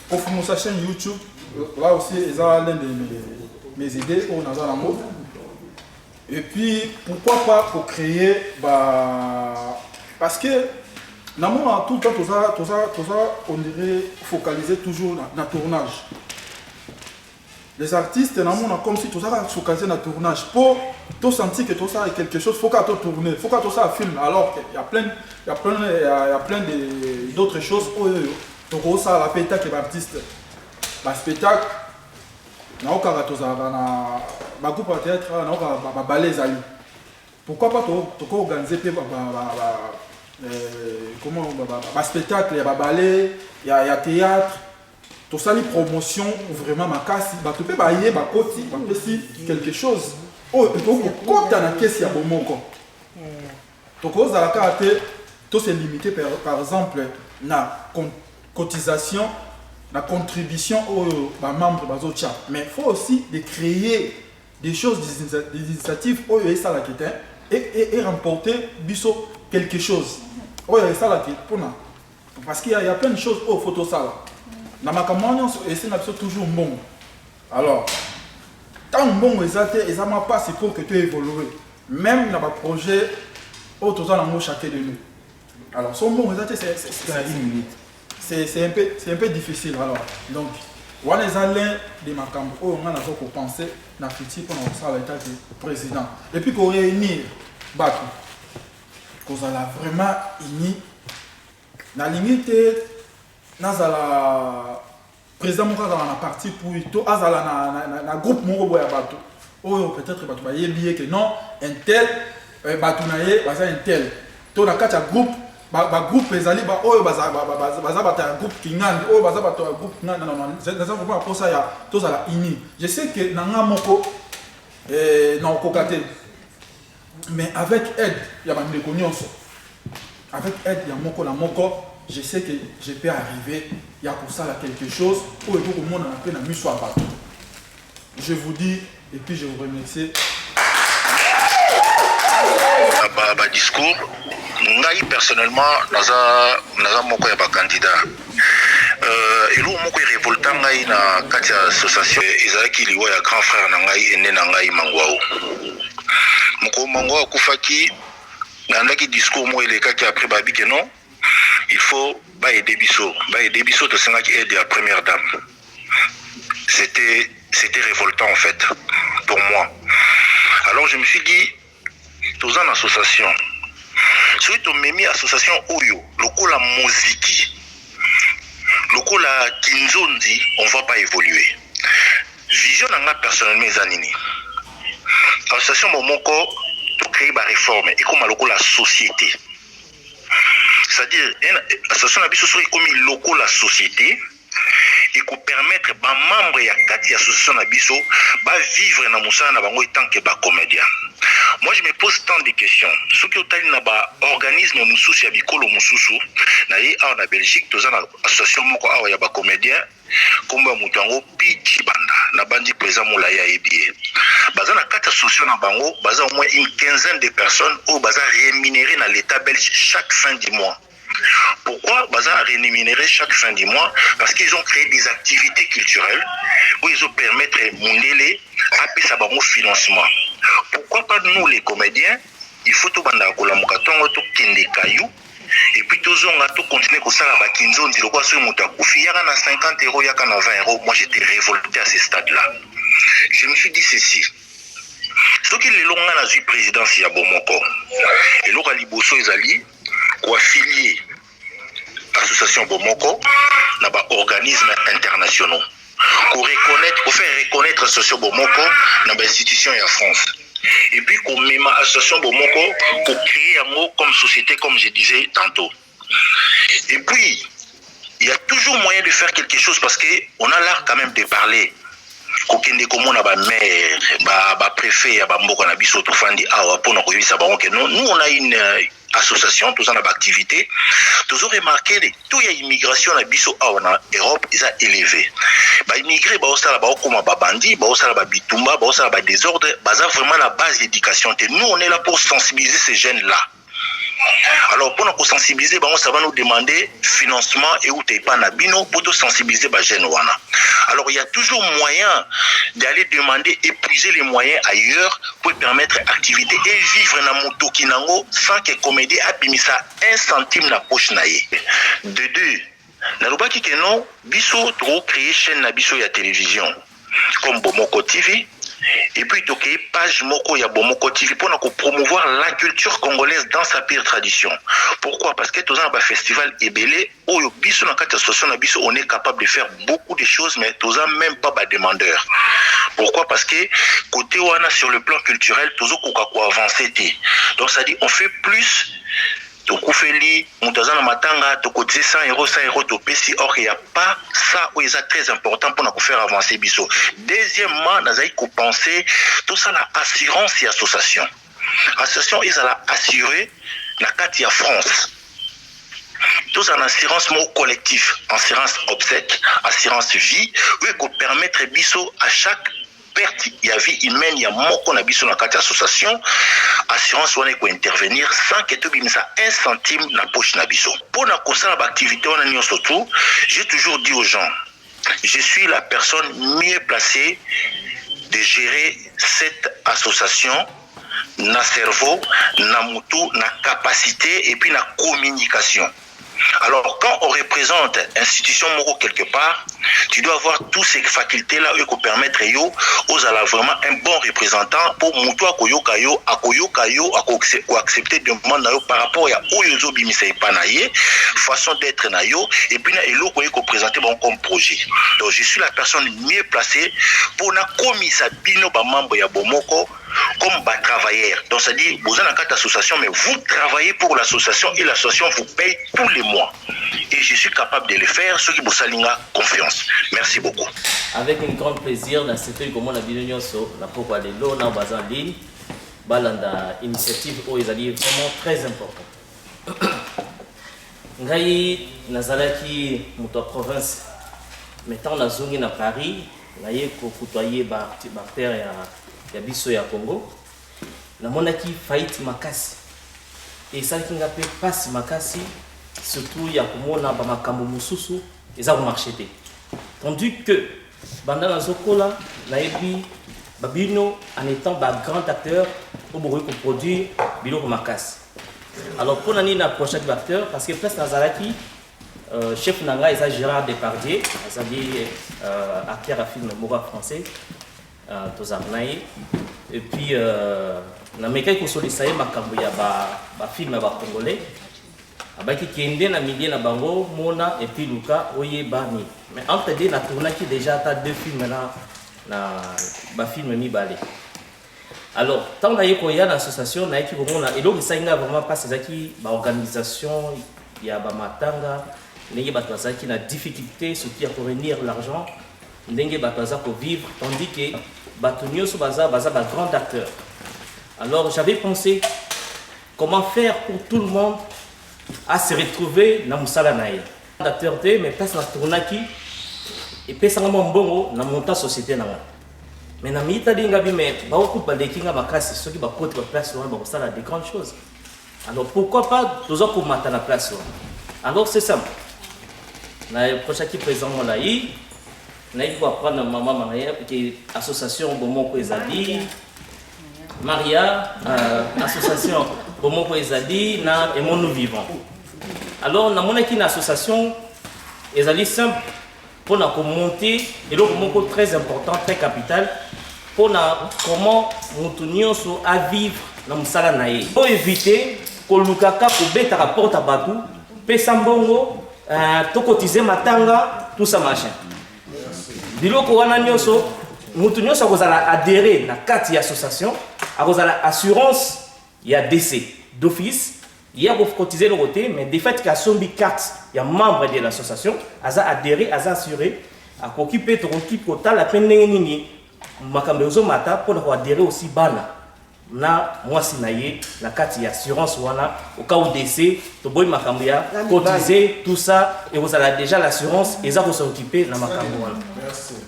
[SPEAKER 6] pour faire sa chaîne YouTube, là aussi, ils ont l'un de mes idées. Et puis, pourquoi pas pour créer, parce que tout le temps, tout ça, on dirait focaliser toujours dans le tournage. Les artistes, comme si tout ça focalisé dans le tournage. Pour sentir que tout ça est quelque chose, il faut qu'à tout tourner, il faut qu'à tout ça filme. Alors qu'il y a plein d'autres choses. Donc, ça, la spectacle et l'artiste. Le spectacle, il y a un groupe de théâtre, il y a ballet. Pourquoi pas organiser comment spectacle, il y a ballet, il y a théâtre, tout ça les promotions vraiment ma casse, tu peux bailler quelque chose. Oh, quand tu as la caisse, il y a bon mot. Donc aux alacate, tout c'est limité par exemple la cotisation, la contribution aux membres de mais il faut aussi de créer des choses, des initiatives et remporter biso quelque chose. Oui, ça là parce qu'il y a plein de choses au photo ça là. Dans ma campagne, c'est toujours bon. Alors, tant bon ils ont pas c'est pour que tu évolues. Même dans le projet, tout ça dans chacun de nous. Alors, son bon c'est un peu difficile alors. Donc, on est allé de ma campagne, on a pour penser dans le futur pour ça l'état du président. Et puis qu'on réunir Bakou. Qu'on a vraiment uni. La limite, dans la président Mouka dans la partie pour tout, dans la groupe Mouko Batou. Oh, peut-être que tu vas dire que non, un tel, Batou naïe, un tel. Tout dans quatre groupe, groupe les alliés, oh, un groupe qui gagne, oh, un groupe qui gagne. Non, c'est pour ça il y a tout ça la uni. Je sais que dans la Moko, non, Kokate. Mais avec aide, il y a des connaissances. Avec aide, il y a Moko la Moko. Je sais que je peux arriver. Il y a pour ça là quelque chose. Pour que le monde a appris à mieux soit battu. Je vous dis et puis je vous remercie.
[SPEAKER 7] Discours, moi personnellement, naza Moko ya ba candidat. Et là, Moko est révoltant na kati association. Ezaki liwa ya grand frère na ngai ene na ngai Mangwao. Moko Mangwao kufaki nandaki discours moi eleka qui après babi que non, il faut aider biso de sanga qui aide la première dame. C'était révoltant en fait pour moi. Alors je me suis dit tous en association. Celui qui m'a mis association Oyo, loko la musique. Loko la Kinzondi, on va pas évoluer. Vision nanga personnellement zanini. Association Momoko to créer ba réforme et comme loko la société. C'est-à-dire association na biso soki comme loko la société et qu'on permettre ba membre ya kati association na biso ba vivre na musala na bango tant que ba comédien. Moi je me pose tant de questions. Ce qui est na ba organisme mususu ya bikolo mususu na yi a na Belgique toza na association moko awa ya ba comédien komba mutango piki banda na bandi président molaya ebie. Baza na kati association na bango baza au moins une quinzaine de personnes au baza rémunérées na l'état belge chaque fin du mois. Pourquoi Baza a rémunéré chaque fin du mois? Parce qu'ils ont créé des activités culturelles où ils ont permettre Mundele à payer sa financement. Pourquoi pas nous les comédiens? Il faut tout banda ko la mukatongo to kende kayu et puis tous on a tout continuer comme ça la kinzo ndilo kwa so muta kufi yaka na 50 €, yaka na 20 €. Moi j'étais révolté à ce stade-là. Je me suis dit ceci. Ce qui les longs à la présidence ya Bomoko et l'autre liboso ezali ko affilié association Bomoko na ba organismes internationaux pour reconnaître, pour faire reconnaître l'association Bomoko dans l'institution en France. Et puis qu'on met ma association Bomoko pour créer un mot comme société, comme je disais tantôt. Et puis, il y a toujours moyen de faire quelque chose parce qu'on a l'art quand même de parler. Nous, on a une association, tous en activité, tous ont remarqué que toute l'immigration en Europe est élevée. Les immigrés, ils désordre, vraiment la base d'éducation. Nous, on est là pour sensibiliser ces jeunes-là. Alors, pour nous sensibiliser, ça va nous demander financement et où tu n'es pas nabino pour nous sensibiliser les jeunes. Alors, il y a toujours moyen d'aller demander, épuiser les moyens ailleurs pour permettre activité et vivre dans mon tokinango sans que comédie abimisa 1 centime dans la poche naïe. De deux, nalobaki que non, biso trop créer chaîne na biso ya télévision comme Bomoko TV. Et puis, il y a page Moko ya Bomoko TV pour promouvoir la culture congolaise dans sa pire tradition. Pourquoi? Parce que tous les festival Ebélé, on est capable de faire beaucoup de choses, mais tous même pas des demandeurs. Pourquoi? Parce que côté Wana sur le plan culturel, tous on avancé. Donc ça dit, on fait plus. Tokufeli, Moutazana Matanga, Tokotse 100 €, 100 €, Topesi, or il n'y a pas ça où c'est très important pour nous faire avancer Bisso. Deuxièmement, nous avons pensé tout ça la assurance et association. Association, ils ont assuré la carte France. Tout ça en assurance mot collectif, assurance obsèque, assurance vie, oui, qu'on permettre Bisso à chaque perte, il y a vie humaine, il y a mot qu'on a besoin dans la association, assurance on est pour intervenir sans que tout le monde ait 1 centime dans la poche nabiso. Pour la activité, on a surtout, j'ai toujours dit aux gens, je suis la personne mieux placée de gérer cette association, na cerveau, na mutu, na capacité et puis na communication. Alors, quand on représente institution Moko quelque part, tu dois avoir toutes ces facultés-là qui permettent aux ala vraiment un bon représentant pour Moutoua Koyokayo, à accepter de demander par rapport à Oyozo Bimisa Panaye, façon d'être Nayo, et puis Elo Koyoko présenter comme projet. Donc, je suis la personne mieux placée pour na comisa bino ba membre ya Bomoko comme bas travailleur. Donc, ça dit, vous avez une association, mais vous travaillez pour l'association et l'association vous paye tous les mois. Et je suis capable de le faire, ceux qui vous saluent confiance. Merci beaucoup.
[SPEAKER 8] Avec un grand plaisir, dans cette comme on a vu la pourquoi les lots dans bas en ligne, balanda initiative où ils allaient vraiment très important. Ngai nazalaki muto province, maintenant na zone na Paris, naye ko côtoyer bactéries ya biso ya Congo namonaki faillite makasi et ça qui ngape passe makasi surtout ya komona ba makambo mususu eza ko marché te tandis que banda na zokola nayebi babino en étant ba grand acteur au bout ko produire biloko makasi. Alors pour nani na prochain acteur parce que place nazalaki chef nanga eza Gérard Depardieu azali acteur à film mora français et puis na mekai ko solisa ye makambo ya ba film ba congolais abaki kende na milieu na bango mona et puis luka oye bani mais entre deux na tournaki déjà ta 2 films na ba film mi balé. Alors tant na yeko ya na association na yeki komona eloko sainga vraiment pas ezaki ba organisation ya ba matanga ndenge bato bazaki na difficulté ce qui a pour venir l'argent ndenge bato baza ko vivre tandis que bato nyoso baza ba grand acteur. Alors j'avais pensé comment faire pour tout le monde à se retrouver na musala na ye acteur te mais place na tournaki et pesa ngamo mbongo na monta société na nga mais na mita dinga bi mais ba ko ba dekinga makasi soki ba kote ba place wana ba musala des grandes choses. Alors pourquoi pas tozo ko mata na place wana Alors c'est simple. Le prochain qui présente mon laï, il faut apprendre maman Maria, qui est association Bomoko Ezadi, Maria, association Bomoko Ezadi, et mon nous vivons. Alors, nous avons une association Ezadi simple pour nous monter, et donc très important, très capital, pour comment nous à vivre dans le salanaï. Pour éviter que le kaka peut rapport à Batou, Pesambongo, to cotiser matanga, tout ça machin. Bilo ko wana nyoso, mutu nyoso akozala adhérer na carte association, akozala assurance, il y a décès d'office, il y a cotiser le côté, mais de fait qu'il sombi carte, il y a membre de l'association, aza adhérer, aza assuré, a occuper ton équipe total la peine nini, makambe ozo mata pour adhérer aussi bana. Na mwasi na ye na kati ya assurance wana au cas où décès to boy makambia cotiser tout ça et vous avez déjà l'assurance et ça vous s'occuper na makambo wana.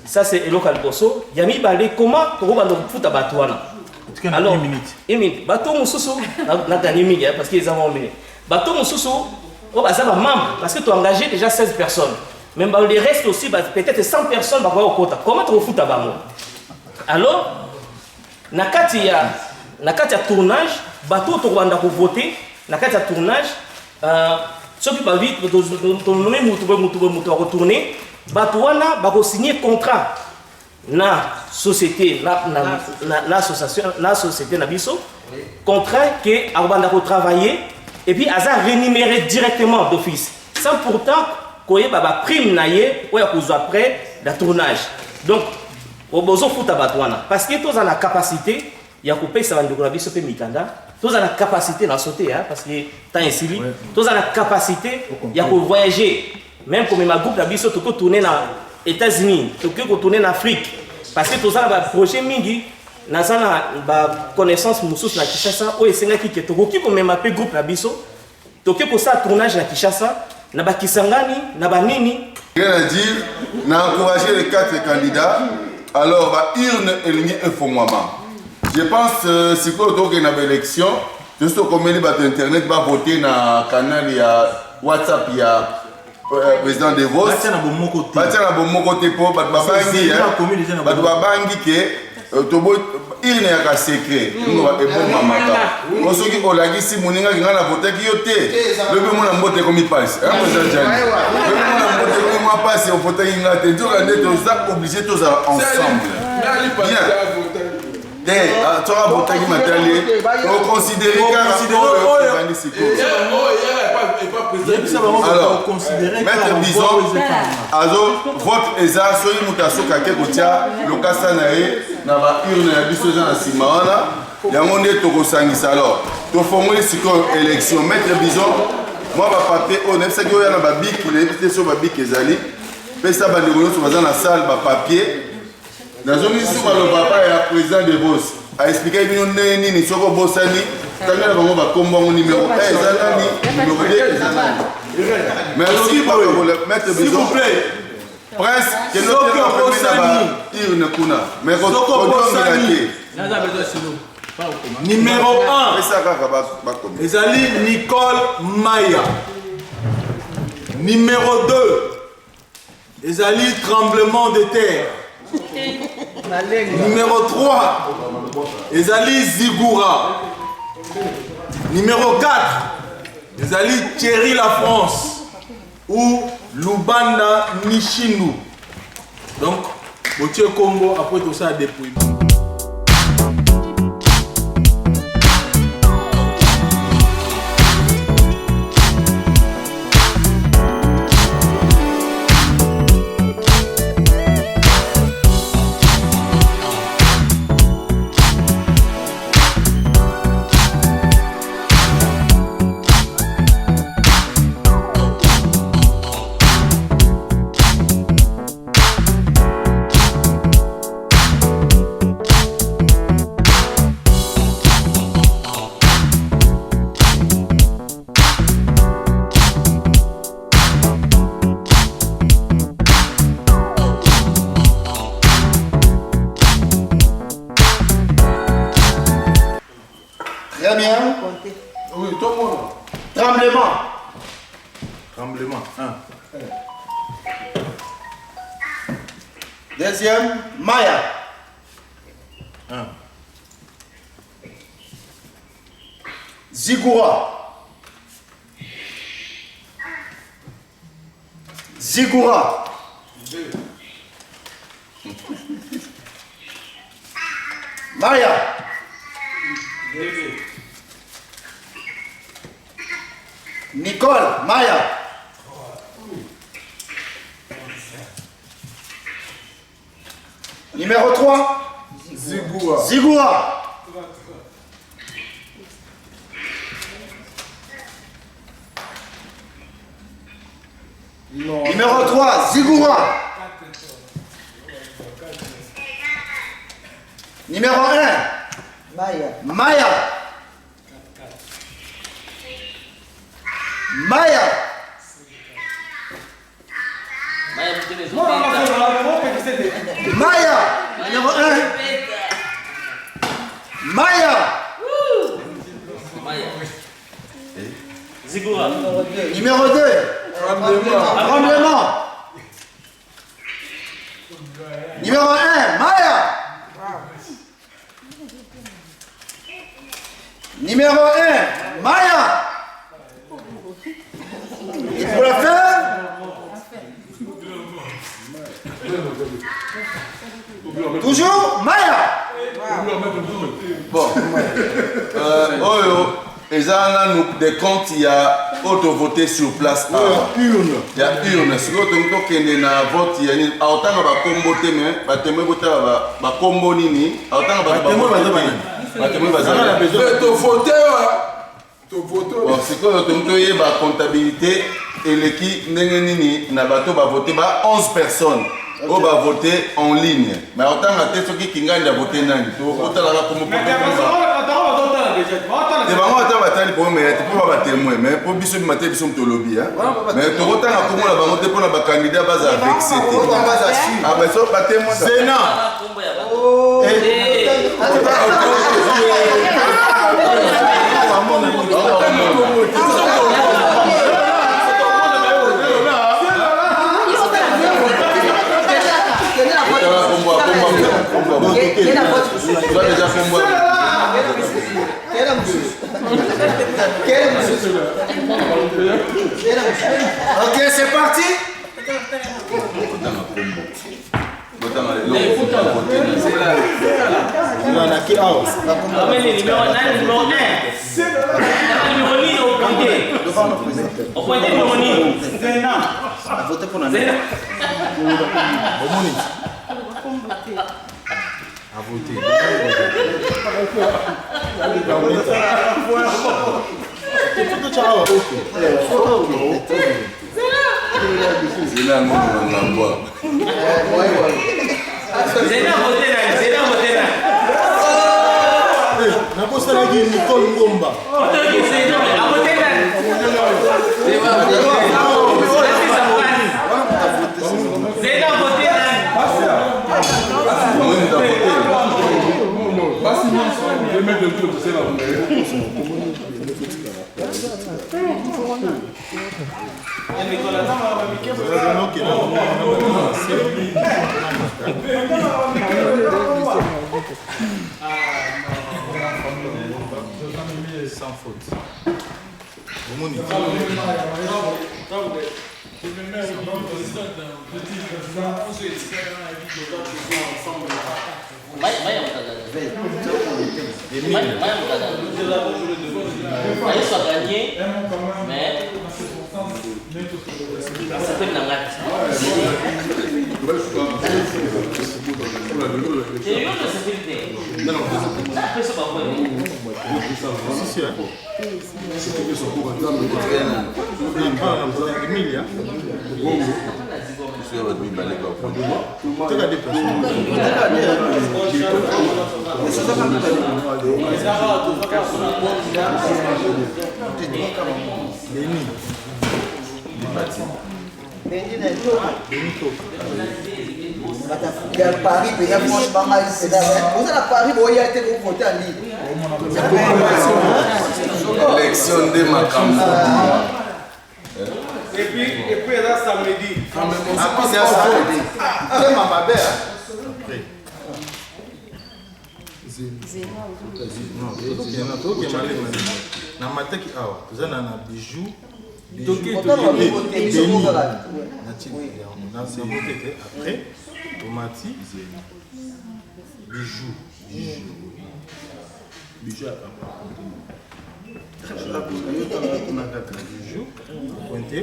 [SPEAKER 8] Ça c'est local bosso yami balé comment to ba ndo futa batu wana. Alors une minute bato mususu na gagné mingi parce qu'ils ont emmené bato mususu on va ça membre parce que tu as engagé déjà 16 personnes même le reste aussi peut-être 100 personnes ba au quota comment tu futa bango. Alors na kati ya tournage, bateau to wanda ko voter, na kati ya tournage, ceux qui va vite nommer mutu retourner, bateau wana ba ko signer contrat na société na association na société na biso, contrat que abanda ko travailler et puis aza rémunéré directement d'office. Sans pourtant koye ba prime na ye ou ya ko après la tournage. Donc au besoin futa bateau wana parce que tous ont la capacité il y a coupé ça va nous graver ce peu mikanda tous ont la capacité d'en sauter hein, parce que tant ainsi tous ont la capacité il y a pour voyager même comme ma groupe d'habits surtout tourner dans États-Unis tout que tourner en Afrique parce que tous ont la projet mingi na sana ba connaissance mususu na Kinshasa o esenga ki to ki comme ma pe groupe d'habits to que pour ça tournage na Kinshasa na ba Kisangani na ba nini
[SPEAKER 1] rien à dire na encourager les 4 candidats alors ba urne elingi efongwama. Je pense si vous avez une élection, juste comme les bateaux internet va voter dans le canal WhatsApp, il y a président de Vos.
[SPEAKER 2] Batia na bon côté.
[SPEAKER 1] Batia na bon côté pour babangi que tobo il n'est pas secret. Nous va et bon mamaka. Ceux qui ont la guisi moninga qui ngana voter qui yote. Le peu mon ambote comme il passe. Hein président Jani. Le peu mon ambote comme moi passe au voter ngana te dire on est tous obligés tous ensemble. Bien. Tu as voté qui m'a dit, on considère alors, Maître Bison, votre ESA, soyez mutation kake kotia, le kasanae, na ba urne ya biso na simana, ya monde to kosangisa alors. To formule siko élection Maître Bison, moi ba papier on est ça que ya na ba bic, les petits sur ba bic ezali, pesa ba ndeko so baza na salle ba papier. Dans une histoire, le papa est président de Vos. A expliqué que nous sommes ni soko bosani. Quand nous avons combat mon numéro 1, numéro 2, merci pour le mettre besoin. S'il vous plaît. Prince, que nous avons une kuna. Mais soko bosani.
[SPEAKER 2] Numéro 1. Ezali Nicole Maya. Numéro 2. Ezali tremblement de terre. Numéro 3, Ezali Zigura. Numéro 4, Ezali Thierry La France ou Lubanda Nishindu. Donc, Botier Combo, après tout ça, depuis.
[SPEAKER 1] Très bien. Oui, tout le monde. Tremblement.
[SPEAKER 2] Tremblement. 1.
[SPEAKER 9] Deuxième, Maya.
[SPEAKER 2] 1.
[SPEAKER 9] Zigura. Zigura.
[SPEAKER 1] 2.
[SPEAKER 9] Maya.
[SPEAKER 1] 2.
[SPEAKER 9] Nicole. Maya. Numéro 3.
[SPEAKER 3] Zigura.
[SPEAKER 9] Zigura. Numéro 3, Zigura. Numéro 1, Maya. Maya. Maya. Maya. Numéro 1. Maya.
[SPEAKER 8] Zigura.
[SPEAKER 9] Numéro 2. Tremblement. Numéro 1, Maya. Numéro 1, Maya. Et pour la fin, toujours Maya.
[SPEAKER 1] Bon. Ils ont des comptes, il y a auto-voté sur place. Il y a urne. Si vous avez un vote, il y a autant de combo témoin, de combo nini, autant de c'est quoi la comptabilité et l'équipe n'a pas voté 11 personnes. On va voter en ligne. Mais autant que ceux qui gagnent à voter, il faut que mais pour biso matin biso mtolobi mais to kotanga kombo na bango te pona ba candidat baza vexé te ah mais so pas témoin Zena
[SPEAKER 9] Ok, c'est parti.
[SPEAKER 2] Sans faute.
[SPEAKER 9] Paris, mais il y a franchement mal. Vous allez à Paris, vous avez été voté en ligne.
[SPEAKER 1] Élection de Macambo.
[SPEAKER 10] Et puis là, samedi.
[SPEAKER 1] C'est un samedi. C'est ma mère.
[SPEAKER 2] Na mataki awa toza na bijou après tomati bijou pointé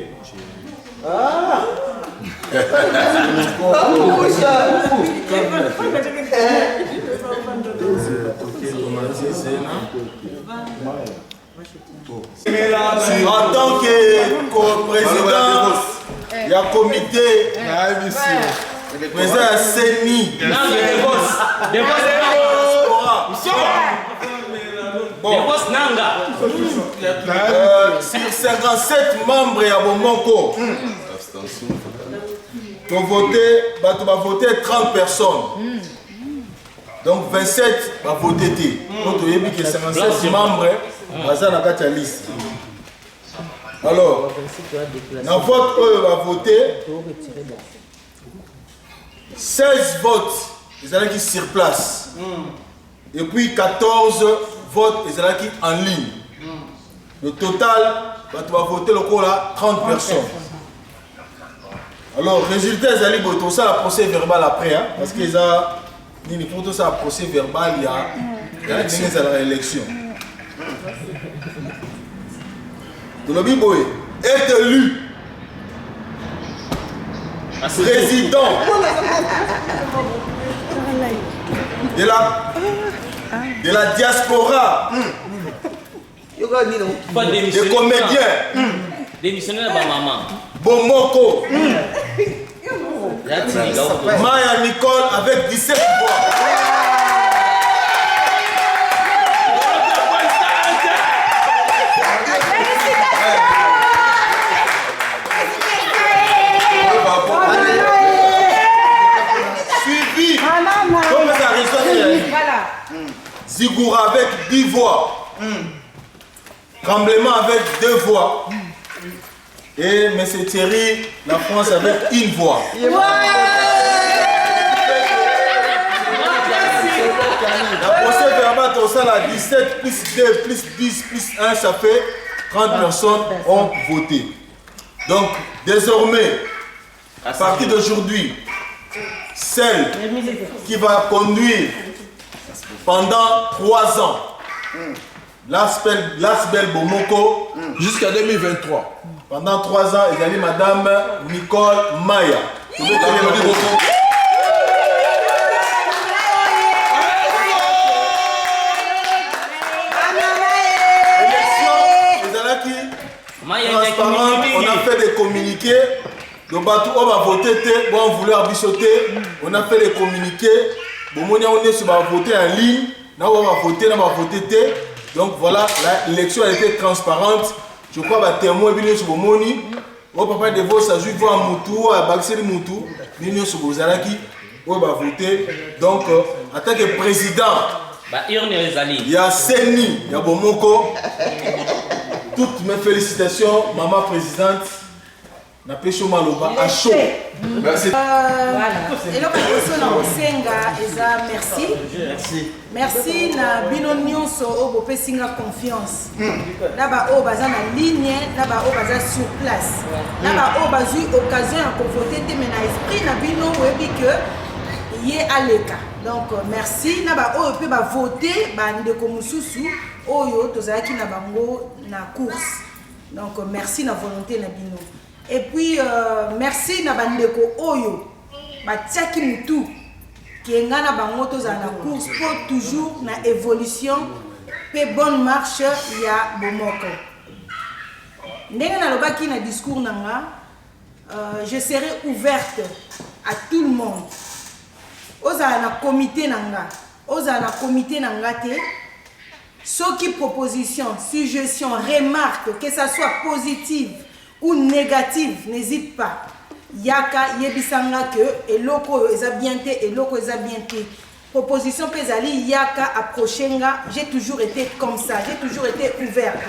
[SPEAKER 2] en tant que co-président il y a comité président ya CENI sur 57 membres ya bomoko tu vas voter 30 personnes. Donc 27 va voter. Donc tu as que 57 membres dans la liste. Alors, dans vote va voter 16 votes, ils allaient sur place. Et puis 14 votes, ils allaient en ligne. Le total, tu vas voter le cours là 30 personnes. Alors, résultat, ils allaient voter ça, la procès verbal après, hein, parce qu'ils ont tout ça, procès verbal, il y a l'élection. Donc, le Biboé est élu président de la diaspora, des comédiens,
[SPEAKER 8] démissionnaire de ma maman.
[SPEAKER 2] Bomoko. Maya Nicole avec 17 voix. Suivi. Comme ça résonne. Zigoura avec 10 voix. Tremblement avec 2 voix. Et M. Thierry, la France avec 1 voix. La procès verbal, ça la 17 plus 2 plus 10 plus 1, ça fait 30 personnes ont voté. Donc, désormais, à partir d'aujourd'hui, celle qui va conduire pendant 3 ans l'Asbel Bomoko
[SPEAKER 10] jusqu'à 2023.
[SPEAKER 2] Pendant 3 ans, il y a Madame Nicole Maya. Transparente, on a fait des communiqués. Le bateau, on va voter, bon, on voulait abichoter. On a fait des communiqués. Bon, on va voter en ligne. On va voter. Donc voilà, l'élection a été transparente. Je crois que témoin est sur Moni. Mon papa de vos ça joue à Moutou, à Baxeli Moutou. Nous sur Bozalaki, on va voter. Donc, en tant que président, il y a Seni, il y a Bomoko. Toutes mes félicitations, maman présidente. Na pesho maloba à chaud.
[SPEAKER 5] Merci. Voilà. Et là, merci. Merci na bino nyonso o bopé singa confiance. Là ba o baza na ligne, là ba o baza sur place. Là ba o bazui occasion à convoter te mais na esprit na bino webi que yé aleka. Donc merci na ba o peut ba voter ba ndeko mususu oyo tozalaki na bango na course. Donc merci na volonté na bino. Et puis merci na bandeko oyo batiaki mutu qui ngana bango toza na course pour toujours na évolution pe bonne marche ya Bomoko. Ndenge na lobaki na discours nanga je serai ouverte à tout le monde. Oza na comité nanga te soki proposition, suggestion, remarque que ça soit positive ou négative, n'hésite pas. Yaka yebisanga que eloko eza bien te, eloko eza bien te. Proposition pesali yaka approchenga, j'ai toujours été comme ça, j'ai toujours été ouverte.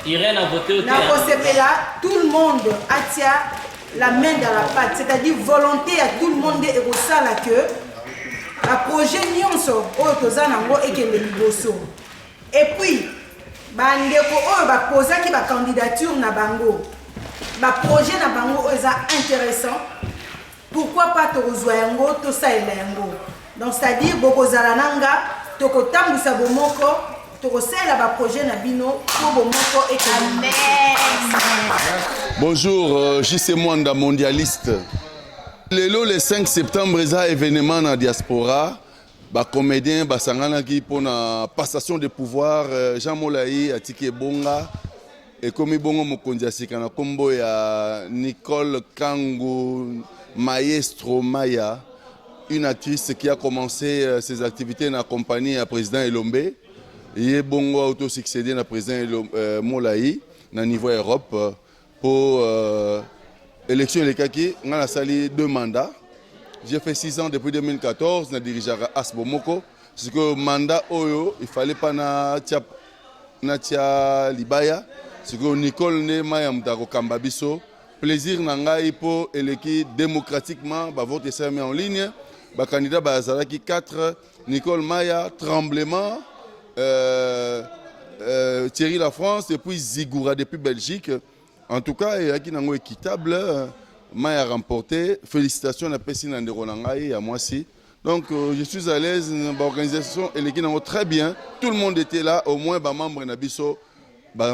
[SPEAKER 8] Irène a voté au
[SPEAKER 5] Na Kosepela, tout le monde a la main dans la pâte, c'est-à-dire volonté à tout le monde et au sala que la projet nyonso oyo toza nango ekende liboso. Et puis bandeko oyo bapozaki ba candidature na bango. Ba projet na bango oyo eza intéressant. Pourquoi pas tokozwa yango tosalela yango. Donc c'est-à-dire bokozala nanga tokotambwisa bomoko tokosala ba projet na bino po bomoko ekende.
[SPEAKER 1] Bonjour, JC Mwanda, mondialiste. Le 5 septembre, il y a un événement dans la diaspora. Les comédiens qui pour la passation de pouvoir, Jean Molayi, Atike Bonga, et comme Bongo Mokondia Sikana Kombo, il y a Nicole Kango Maestro Maya, une actrice qui a commencé ses activités dans la compagnie du président Elombe. Et Bongo a auto-succédé dans le président Molayi, au niveau Europe. Pour l'élection de Kaki, on a sali 2 mandats. J'ai fait 6 ans depuis 2014, je dirige à Asbomoko. C'est que le mandat Oyo, il ne fallait pas na Libaya. C'est que Nicole ne Mayam Daro Kambabiso. Plaisir nangai pour élection démocratiquement, vote est mis en ligne. Le candidat Bazalaki 4, Nicole Maya, Tremblement, Thierry La France et puis Zigoura depuis Belgique. En tout cas, il y a un équitable. Maya a remporté. Félicitations à Pessina Nderonangaï et à moi aussi. Donc, je suis à l'aise dans l'organisation et l'équipe très bien. Tout le monde était là, au moins les membres de Bisso, en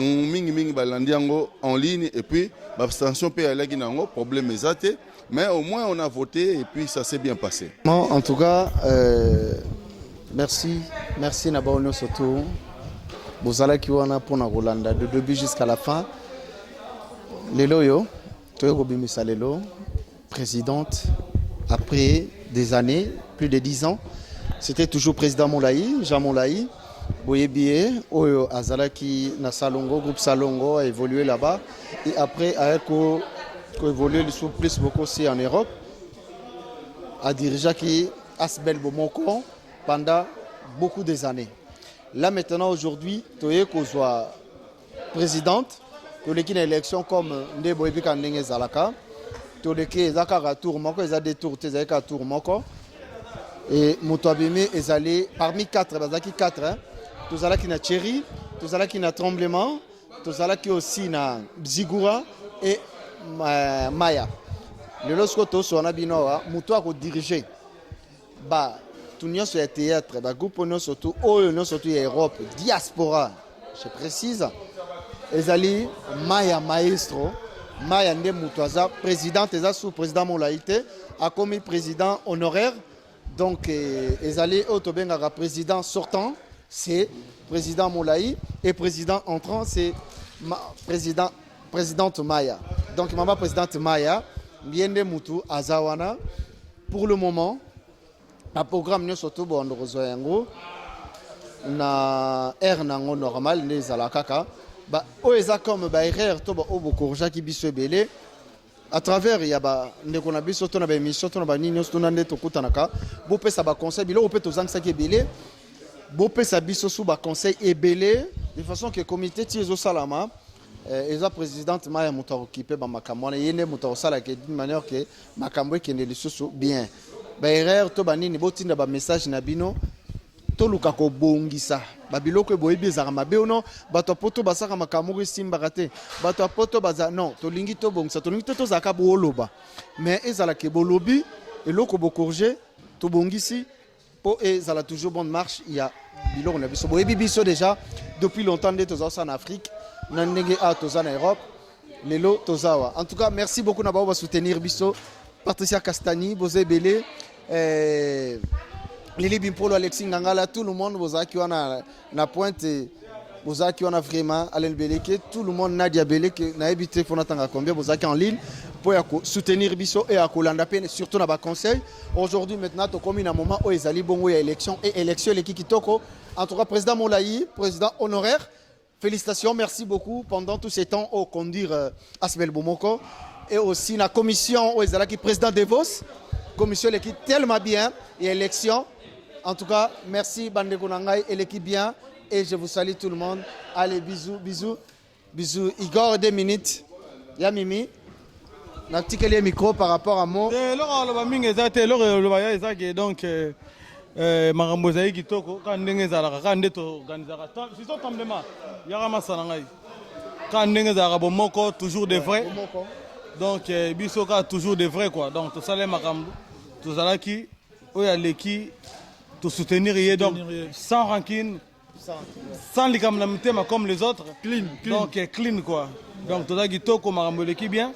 [SPEAKER 1] ligne. Et puis, l'abstention peut aller dans problème exact. Mais au moins, on a voté et puis ça s'est bien passé.
[SPEAKER 11] En tout cas, merci. Merci Nabaono Soto. Bozala Kiwana pour Rolanda de début jusqu'à la fin. Lelo yo, Toyo Bimisa Lelo, présidente, après des années, plus de 10 ans, c'était toujours président Molayi, Jean Molayi, Boyebié, Oyo Azalaki, na Salongo, groupe Salongo a évolué là-bas, et après a évolué plus beaucoup aussi en Europe, a dirigé qui Asbel Bomoko pendant beaucoup des années. Là maintenant aujourd'hui, Toyo soit présidente. Tous les élections comme Ndebo et Pikandenge Zalaka, tous les qui ont tour moko, ils ont des tours, ils ont tour moko. Et Moutouabime est allé parmi 4, bazaki 4, tous allés qui na Thierry, tous allés qui na Tremblement, tous allés qui aussi na Zigoura et Maya. Le lorsque tous sont à Binoa, Moutoua a dirigé. Bah, tout le monde sur le théâtre, bah groupe nous surtout, nous surtout Europe, diaspora, je précise. Ezali Maya Maestro, Maya Nde Moutouaza, présidente, sous-président Molaïté, a commis président honoraire. Donc, Ezali Otobenga, président sortant, c'est président Molaï, et président entrant, c'est présidente Maya. Donc, maman présidente Maya, Biende Moutou, Azawana, pour le moment, le programme nous surtout bon Rozoyango, na air nango normal, les alakaka. Bah, comme erreur to ba obokorja ki biso ebele à travers ya ba ndeko na biso to na ba émission to na ba nini to na ndeto kutanaka bo pesa ba conseil bilo pe to zangisa ki ebele bo pesa biso sous ba conseil ebele de façon que comité ti ezo salama eza présidente Maya muta occupé ba makambo na yene muta sala que d'une manière que makambo ke ne lisusu bien ba erreur to ba nini bo tinda ba message na bino toluka ko bongisa babiloko boyebi ezaka mabe ono bato poto basaka makamoko esimbaka te bato poto baza non tolingi to bongisa tolingi to tozaka booloba mais ezala ke bolobi eloko bokorge to bongisi po ezala toujours bonne marche il y a biloko na biso boyebi biso déjà depuis longtemps de toza en Afrique na ndenge a toza na Europe lelo tozawa en tout cas merci beaucoup na ba soutenir biso Patricia Castani Bozebele Lili Bimpolo, Alexis Ngangala, tout le monde, vous qui na pointe, vous qui a vraiment Alain Beleke, tout le monde, Nadia Beleke, n'a habité pour n'attendre combien, vous qui en ligne pour soutenir Bisso et à Kolanda Pen, surtout dans le conseil. Aujourd'hui, maintenant, tu as un moment où ils allaient bon, il y a élection et élection, l'équipe qui toko. En tout cas, président Molayi, président honoraire, félicitations, merci beaucoup pendant tous ces temps au conduire Asbel Bomoko et aussi la commission où ils allaient qui président Devos, commission l'équipe tellement bien et élection. En tout cas, merci Bandeko Nangai et l'équipe bien. Et je vous salue tout le monde. Allez, bisous, bisous. Bisous. Igor, 2 minutes. Ya Mimi. Na tikeli micro par rapport à moi.
[SPEAKER 6] Donc makambo ezali kitoko ka ndenge ezalaka ka nde toorganizaka siso tamblement yaka masana ngai ka ndenge ezalaka bomoko toujours de vrai donc biso ka toujours de vrai quoi donc tosala makambo tozalaki oyo aleki tosoutenir ye donc sans rancune sans likambo na mitema comme les autres donc clean quoi donc tozala kitoko makambo eleki bien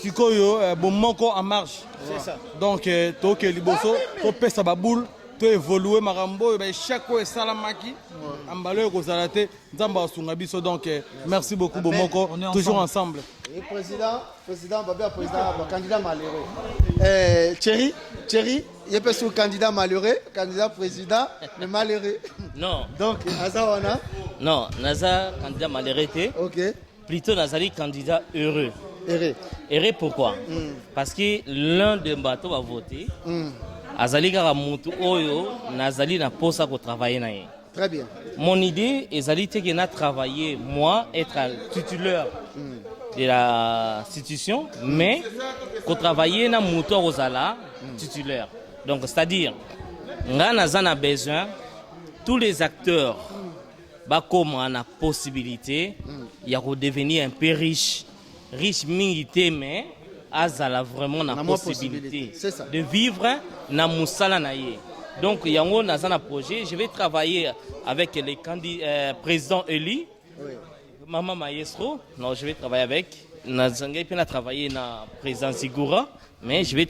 [SPEAKER 6] sikoyo bomoko en marche donc toke liboso topesa baboule to évoluer makambo et chaque fois salamaki ambalo ko zalate nzamba sunga biso donc merci beaucoup Bomoko toujours ensemble
[SPEAKER 11] et président babia président candidat malheureux Thierry il peut être candidat malheureux candidat président mais malheureux
[SPEAKER 8] non
[SPEAKER 11] donc azawana
[SPEAKER 8] non naza candidat malheureux
[SPEAKER 11] OK
[SPEAKER 8] plutôt nazali candidat heureux pourquoi parce que l'un des bateaux va voter azali kaka mutu oyo nazali na posa ko travailler na ye.
[SPEAKER 11] Très bien.
[SPEAKER 8] Mon idée ezali te que na travailler moi être titulaire de la institution mais ko travailler na mutu ozala titulaire. Donc c'est-à-dire nga nazana besoin tous les acteurs ba comme on a possibilité ya ko devenir un peu riche mingi te mais azala vraiment la possibilité de vivre na musala na ye. Donc yango nazana projet, je vais travailler avec les présidents Eli, Maman Maestro. Non, je vais travailler avec nazanga puis na travailler na président Sigura, mais je vais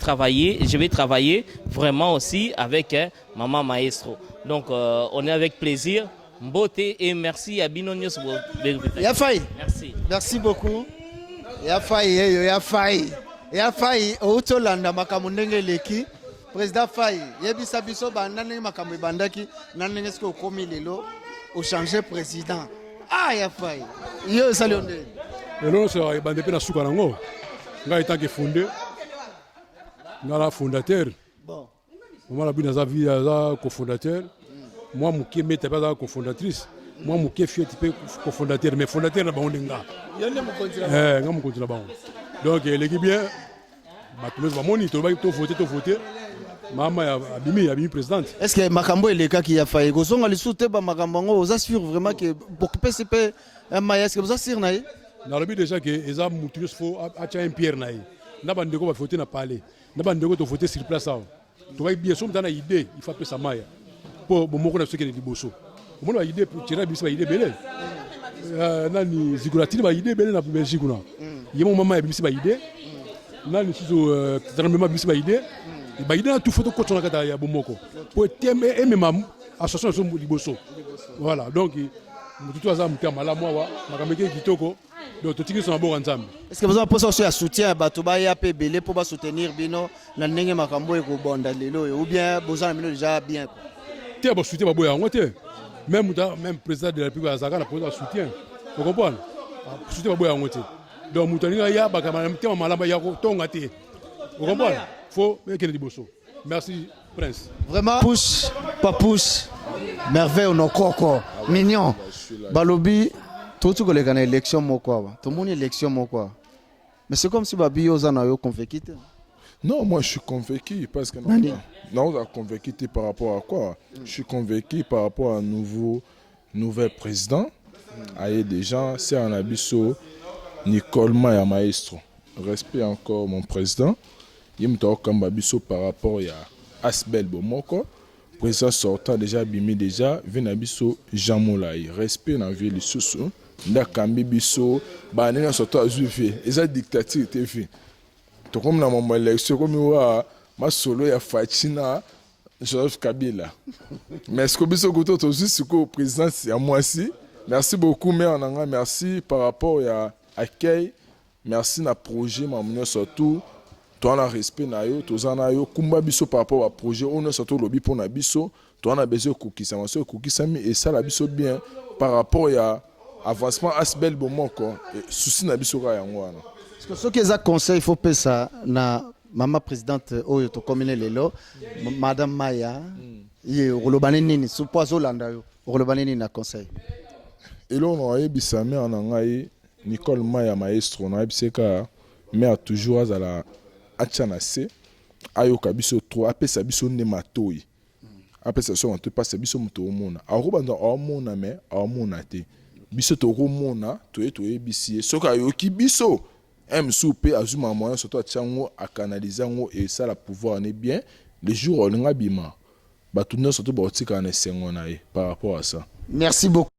[SPEAKER 8] travailler vraiment aussi avec Maman Maestro. Donc on est avec plaisir. Mbote et merci à Binonios.
[SPEAKER 11] Yafai.
[SPEAKER 8] Merci
[SPEAKER 11] beaucoup. Yafai Otolanda makamundenge leki président Faye yebisa biso bandane makamwe bandaki nanenge sko komi lelo au changer président Yafai yo salonde
[SPEAKER 3] lelo so bande pe na suka nango nga tant que fondé ngala fondateur
[SPEAKER 11] bon
[SPEAKER 3] moi la bina za vie za cofondateur moi mukie meta pas za cofondatrice moi mukie fier type cofondateur mais fondateur na bango nga
[SPEAKER 11] yone mukonzira
[SPEAKER 3] nga mukonzira bango donc l'équipe bien Batumes va monitor ba to voter mama ya abimi présidente.
[SPEAKER 11] Est-ce que makambo eleka ki ya faye gozonga lisute ba makambo ngo oza sûr vraiment que pour PCP est-ce que vous assure naï
[SPEAKER 3] na lobi déjà que eza mutunos fo acha un pierre naï na bandeko ba voter na palais na bandeko to voter sur place ça to va bien somme dans idée il faut appeler ça maya pour Bomoko na sokene liboso on a idée pour tirer biso idée belé nani ziguratini ba idée belé na Belgique na yemo mama ya biso ba idée nani sizo tremblement biso ba idée ba idée na tout photo ko tona kata ya Bomoko pour teme et même association liboso voilà donc mutu aza mutu mala mwa makameke kitoko donc totiki so maboko nzambe.
[SPEAKER 11] Est-ce que vous avez pensé aussi à soutien bato ba ya pe belé pour ba soutenir bino na ndenge makambo eko bonda lelo ou bien bozana bino déjà bien
[SPEAKER 3] te ba soutien ba boya ngote même président de la République azaka na pour soutien vous comprenez soutien ba boya ngote donc mutani ya ba kama mtema malamba ya ko tonga te vous comprenez faut que liboso. Merci Prince.
[SPEAKER 11] Vraiment push pas push merveille no koko mignon balobi tout que les élections moko tout le monde élection moko mais c'est comme si babi ozana yo convaincu.
[SPEAKER 12] Non, moi je suis convaincu parce que non, on a convaincu par rapport à quoi? Je suis convaincu par rapport à un nouvel président. Aïe des gens, c'est un abisso Nicole Maya Maestro. Respect encore mon président. Il me dit comme abisso par rapport à Asbel Bomoko. Président sortant déjà bimé déjà, vient abisso Jean Moulay. Respect dans la ville de Soussou. Ndakambi bisso, banena sortant azufi. Et ça dictature était fait. Tout comme dans mon élection, comme ma solo ya Fatina, Joseph Kabila. Mais est-ce que biso goto to juste ko président c'est à moi aussi. Merci beaucoup mais on a merci par rapport à accueil. Merci na projet mamunyo surtout. Toi na respect na yo, tozana yo kumba biso par rapport à projet, on a surtout lobby pour na biso, toi on a besoin kokisa maso kokisa mi et ça la biso bien par rapport à avancement Asbel Bomoko et souci na biso ka yango wana.
[SPEAKER 11] Parce que ce qui est un conseil, il faut payer ça na maman présidente Oyo to commune lelo madame Maya ye rolobane nini supozo landa yo rolobane nini na conseil.
[SPEAKER 12] Et là on a bisame en ngai Nicole Maya maestro na biseka mais a toujours azala achana se ayoka biso trop apesa biso ne matoi apesa so on te passe biso muto omona arobanda omona mais omona te biso to komona to ebisi soka yoki biso MSUP azuma moyen surtout atchango a canaliser ngo et ça la pouvoir n'est bien les jours on nga bima ba tout surtout ba otika na sengo na par rapport à ça.
[SPEAKER 11] Merci beaucoup.